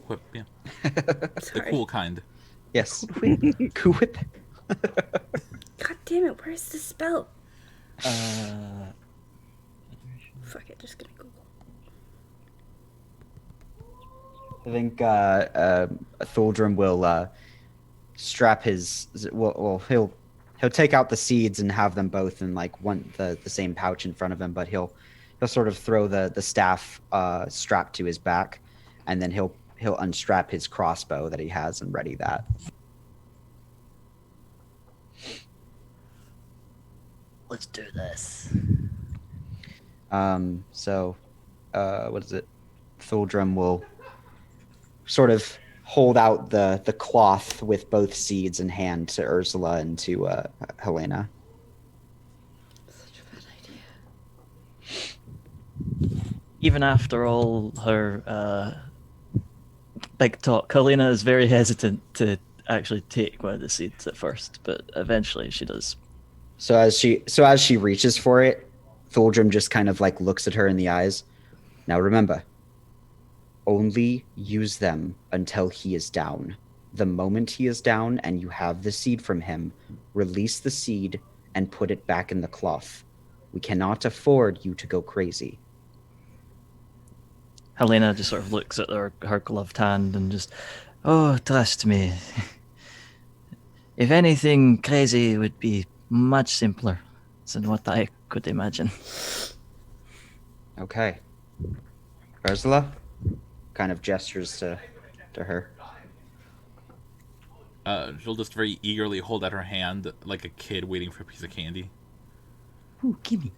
Whip, yeah. Sorry. The cool kind. Yes. Whip. God damn it, where's the spell? Uh, Fuck it, just gonna Google. I think Thuldrum will strap his. Well, he'll take out the seeds and have them both in like the same pouch in front of him, but he'll sort of throw the staff strapped to his back, and then he'll unstrap his crossbow that he has and ready that. let's do this. So, what is it? Thuldrum will sort of hold out the cloth with both seeds in hand to Ursula and to Helena. Such a bad idea. Even after all her big talk, Helena is very hesitant to actually take one of the seeds at first, but eventually she does. So as she reaches for it, Thuldrum just kind of like looks at her in the eyes. Now remember, only use them until he is down. The moment he is down and you have the seed from him, release the seed and put it back in the cloth. We cannot afford you to go crazy. Helena just sort of looks at her gloved hand and just, oh, trust me. If anything, crazy would be much simpler than what I could imagine. Okay. Ursula kind of gestures to her. She'll just very eagerly hold out her hand like a kid waiting for a piece of candy. Ooh, gimme.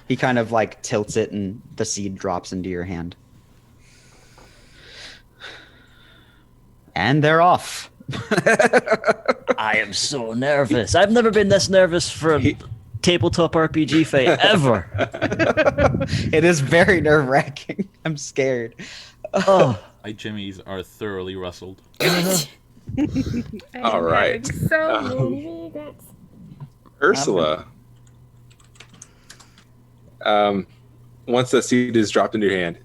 He kind of like tilts it and the seed drops into your hand. And they're off. I am so nervous. I've never been this nervous for a tabletop RPG fight ever. It is very nerve-wracking. I'm scared. Oh, My jimmies are thoroughly rustled. I All am right. having so many regrets. Ursula. Once that seed is dropped into your hand,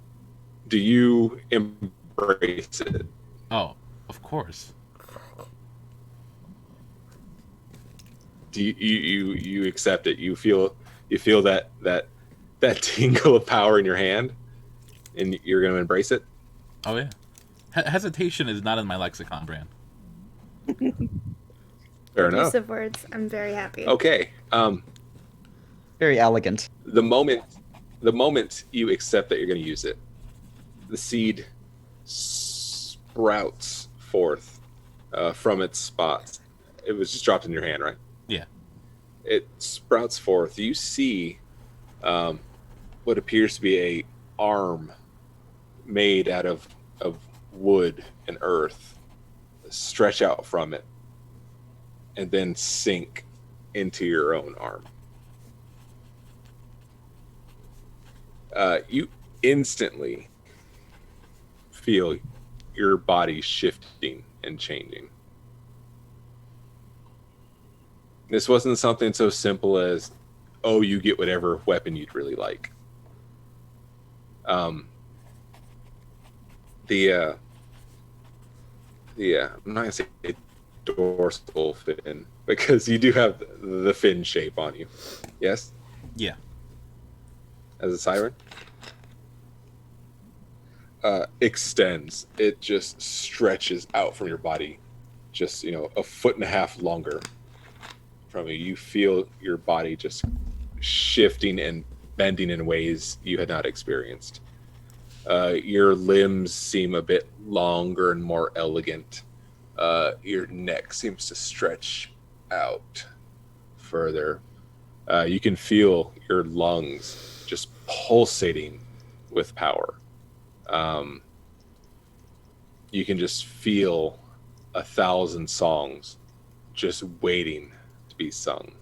do you embrace it? Oh, of course. Do you accept it? You feel that tingle of power in your hand, and you're going to embrace it? Oh yeah. Hesitation is not in my lexicon, Bran. Fair Use enough. of words. I'm very happy. Okay. Very elegant. The moment you accept that you're going to use it, the seed sprouts forth from its spots. It was just dropped in your hand, right? Yeah. It sprouts forth. You see what appears to be a arm made out of wood and earth stretch out from it and then sink into your own arm. You instantly feel your body shifting and changing. This wasn't something so simple as, oh, you get whatever weapon you'd really like. I'm not gonna say dorsal fin because you do have the fin shape on you. Yes, Yeah. as a siren. Extends. It just stretches out from your body, just a foot and a half longer from you. You feel your body just shifting and bending in ways you had not experienced. Your limbs seem a bit longer and more elegant. Your neck seems to stretch out further. You can feel your lungs just pulsating with power. You can just feel 1,000 songs just waiting to be sung.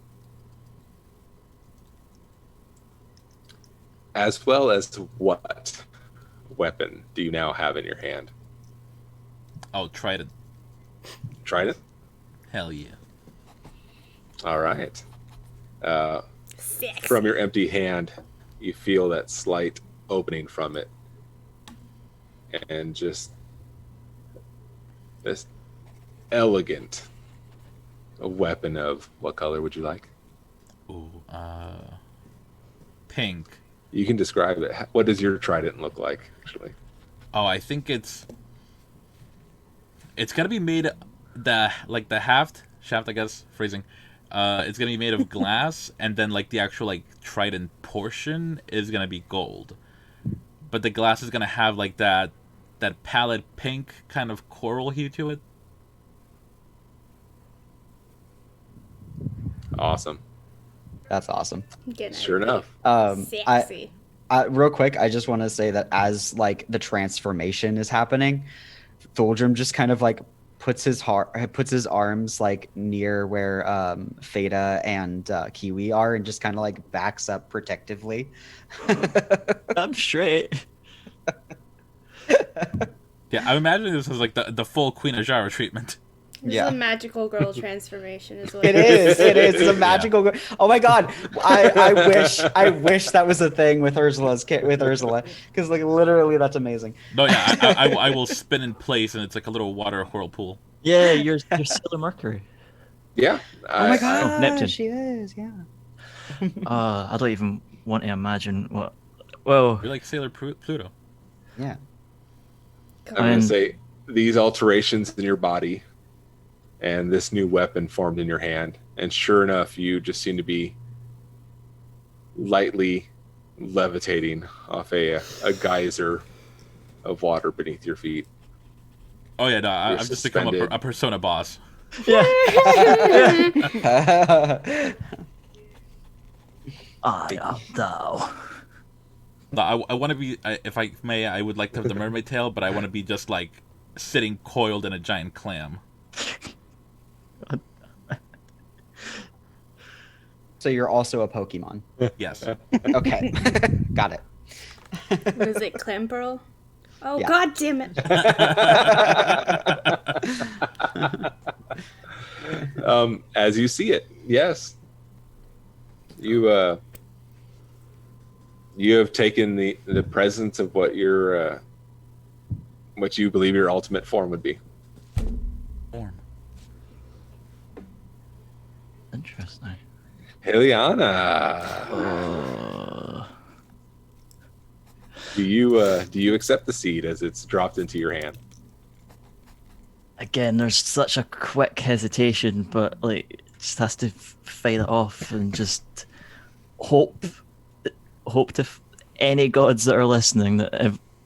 as well as what weapon do you now have in your hand? Oh, Trident. Trident? Hell yeah. All right. Uh, Six. from your empty hand, you feel that slight opening from it. And just this elegant weapon of what color would you like? Ooh, pink. You can describe it. What does your trident look like, actually? Oh, I think it's gonna be made the shaft, I guess, phrasing. It's gonna be made of glass, and then like the actual like trident portion is gonna be gold, but the glass is gonna have like that pallid pink kind of coral hue to it. Awesome. That's awesome. Good night. Sure enough. Sexy. Real quick, I just want to say that as like the transformation is happening, Thuldrum just kind of like puts his arms like near where Feta and KeeWee are, and just kind of like backs up protectively. I'm straight. Yeah, I'm imagining this as like the full Queen of Jara treatment. This Yeah. is a magical girl transformation, is what It is. It is. It's a magical. Oh my god! I wish that was a thing with Ursula, because like literally, that's amazing. No, yeah, I will spin in place, and it's like a little water whirlpool. Yeah, you're Sailor Mercury. Yeah. Oh my god! Oh, Neptune. She is. Yeah. I don't even want to imagine what. Well, You're like Sailor Pluto. Yeah. I'm going to say these alterations in your body and this new weapon formed in your hand. And sure enough, you just seem to be lightly levitating off a geyser of water beneath your feet. Oh yeah, no, You're I've just become suspended. a persona boss. yeah. yeah. I am thou. No, I want to be, if I may, I would like to have the mermaid tail, but I want to be just like sitting coiled in a giant clam. So you're also a Pokemon. Yes. Okay. Got it. Was it Clamperl? Oh, Yeah. god damn it. As you see it, yes. You have taken the presence of what your what you believe your ultimate form would be. Form. Interesting. Heliana, do you accept the seed as it's dropped into your hand? Again, there's such a quick hesitation, but like, just has to fight it off and just hope to any gods that are listening that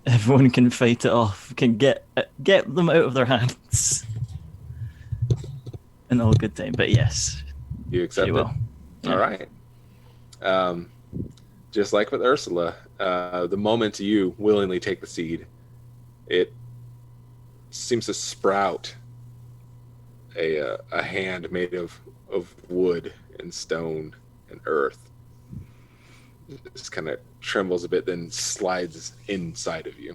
everyone can fight it off, can get them out of their hands, in all good time. But yes, You accept you it. will. All right. Just like with Ursula, the moment you willingly take the seed, it seems to sprout a hand made of wood and stone and earth. It just kind of trembles a bit, then slides inside of you.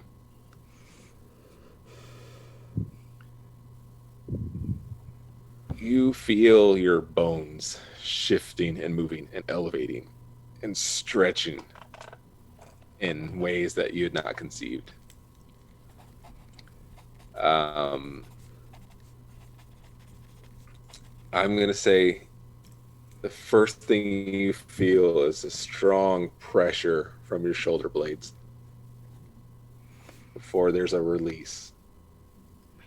You feel your bones shifting and moving and elevating and stretching in ways that you had not conceived. I'm going to say the first thing you feel is a strong pressure from your shoulder blades before there's a release,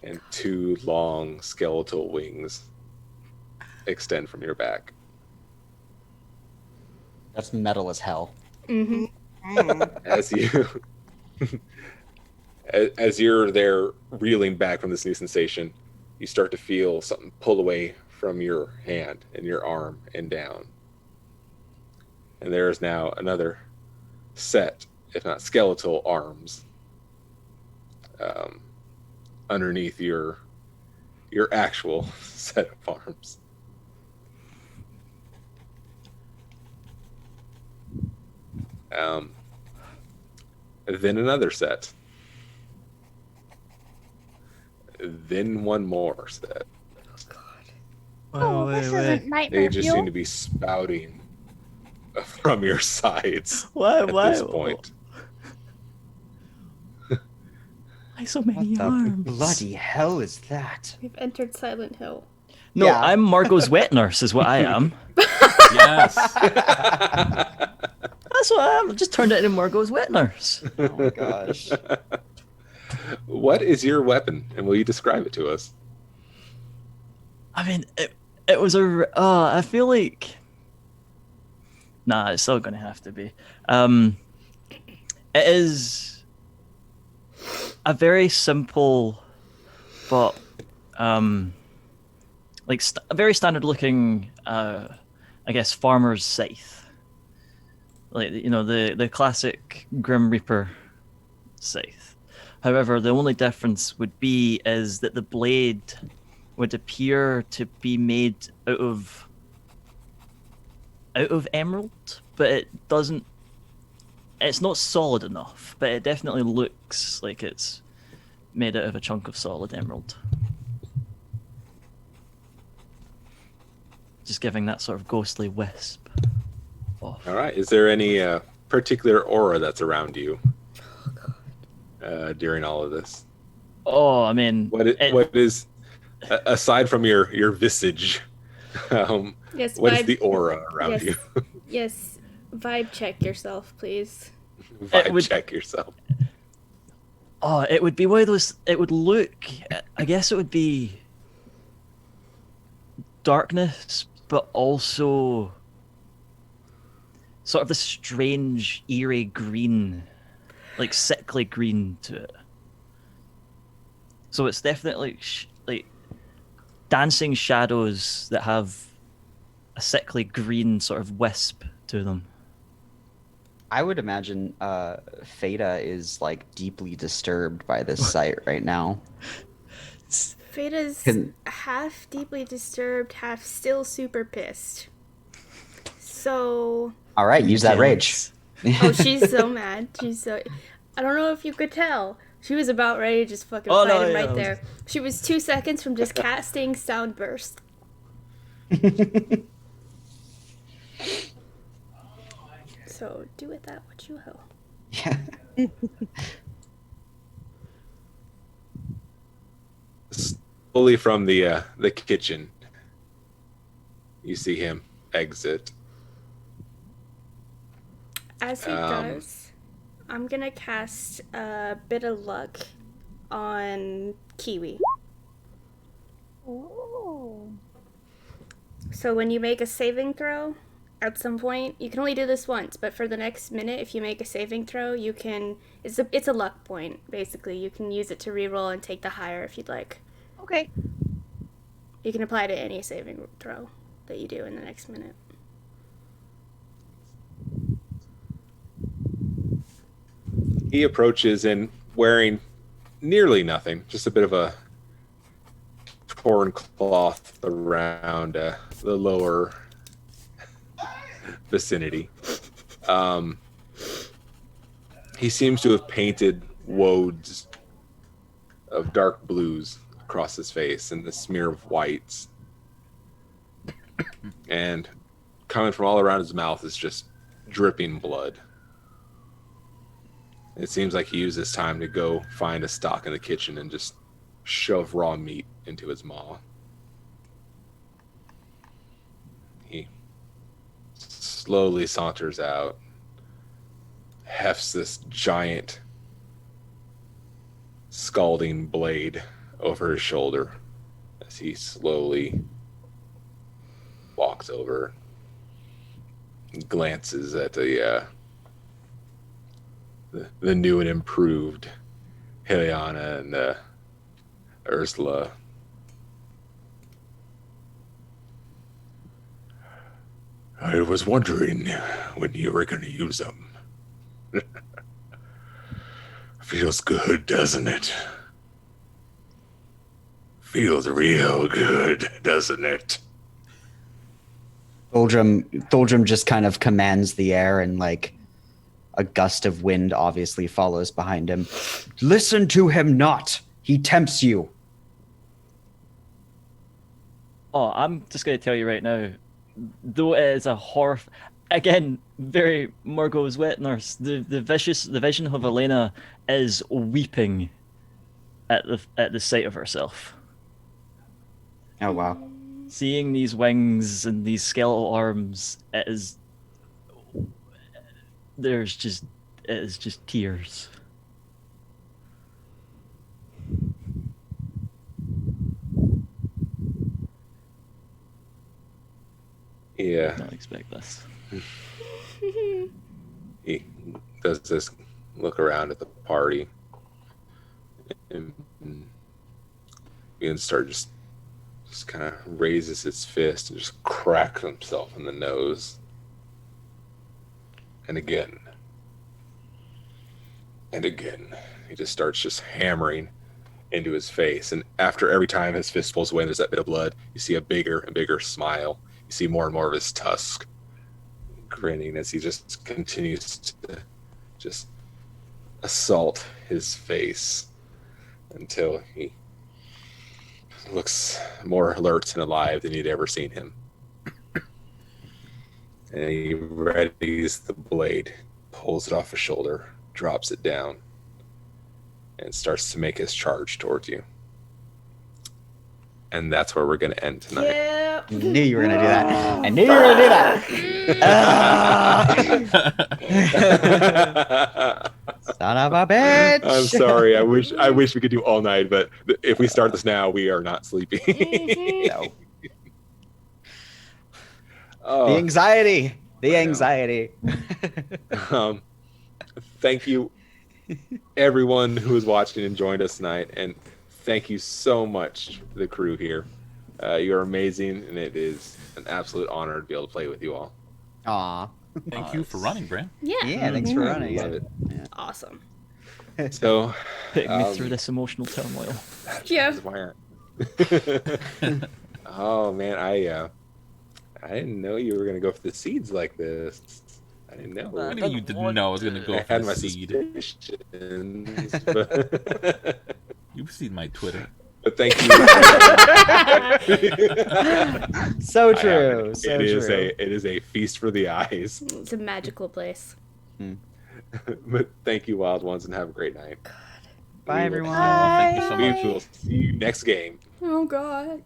and two long skeletal wings extend from your back. That's metal as hell. Mm-hmm. As you as you're there reeling back from this new sensation, you start to feel something pull away from your hand and your arm and down. And there is now another set, if not skeletal, arms underneath your actual set of arms. then another set, then one more set. Oh, this isn't They nightmare just seem fuel. to be spouting from your sides Why? at this point. Why so What many the arms? bloody hell is that? We've entered Silent Hill. No, Yeah. I'm Margot's wet nurse, is what I am. Yes. That's what I am. Just turned it into Margot's wet nurse. Oh my gosh. What is your weapon, and will you describe it to us? I mean, it was a. I feel like. Nah, it's still gonna have to be. It is a very simple, but like a very standard looking, I guess, farmer's scythe. Like, you know, the classic Grim Reaper scythe. However, the only difference would be is that the blade would appear to be made out of emerald, but it doesn't. It's not solid enough, but it definitely looks like it's made out of a chunk of solid emerald. Just giving that sort of ghostly wisp off. All right. Is there any particular aura that's around you during all of this? Oh, I mean, What is aside from your visage? Yes, What is vibe- the aura around yes. you? Yes, vibe check yourself, please. Vibe would- check yourself. Oh, it would be one of those. It would look. I guess it would be darkness, but also sort of the strange, eerie green, like sickly green to it. So it's definitely like dancing shadows that have a sickly green sort of wisp to them. I would imagine Feta is like deeply disturbed by this sight right now. Fata's Can- half deeply disturbed, half still super pissed. So, All right, use that rage. oh, she's so mad. She's so. I don't know if you could tell. She was about ready to just fucking Oh, fight no, him yeah, right I was- there. She was 2 seconds from just casting Sound Burst. So, do with that what you will. Yeah. Slowly from the kitchen, you see him exit. As he Um, does, I'm gonna cast a bit of luck on KeeWee. Ooh. So when you make a saving throw, at some point, you can only do this once, but for the next minute, if you make a saving throw, you can. It's a luck point, basically. You can use it to reroll and take the higher if you'd like. Okay. You can apply to any saving throw that you do in the next minute. He approaches and wearing nearly nothing, just a bit of a torn cloth around the lower vicinity. He seems to have painted woads of dark blues across his face and the smear of whites. And coming from all around his mouth is just dripping blood. It seems like he used this time to go find a stock in the kitchen and just shove raw meat into his maw. He slowly saunters out, hefts this giant scalding blade over his shoulder as he slowly walks over, glances at the new and improved Heliana and Ursula. I was wondering when you were going to use them. Feels good, doesn't it? Feels real good, doesn't it? Doldrum just kind of commands the air and like A gust of wind obviously follows behind him. Listen to him not. He tempts you. Oh, I'm just going to tell you right now, though it is a horror, again, very Margot's wet nurse. The vision of Elena is weeping at the sight of herself. Oh, wow. Seeing these wings and these skeletal arms, it is just tears. Yeah. Not expect this. He does this look around at the party and start just kind of raises his fist and just cracks himself in the nose. And again. And again. He just starts just hammering into his face. And after every time his fist pulls away and there's that bit of blood, you see a bigger and bigger smile. You see more and more of his tusk grinning as he just continues to just assault his face until he looks more alert and alive than you'd ever seen him. And he readies the blade, pulls it off his shoulder, drops it down, and starts to make his charge towards you. And that's where we're going to end tonight. Yeah. I knew you were going to do that. I knew you were going to do that. Son of a bitch. I'm sorry. I wish we could do all night, but if we start this now, we are not sleeping. No. Oh, The anxiety. The I know. anxiety. Thank you, everyone who was watching and joined us tonight, and thank you so much to the crew here. You're amazing, and it is an absolute honor to be able to play with you all. Aw. Thank you for running, Bran. Yeah. Yeah, thanks for running. Love it. Awesome. So, Putting me through this emotional turmoil. Yeah. Oh man, I didn't know you were gonna go for the seeds like this. I didn't know. What do you mean you didn't know I was going to go I for had the my seed? suspicions, but, You've seen my Twitter. but thank you. So true. So it is true. it is a feast for the eyes. It's a magical place. But thank you, wild ones, and have a great night. Bye, everyone. Thank you so We much. will see you next game. Oh, God.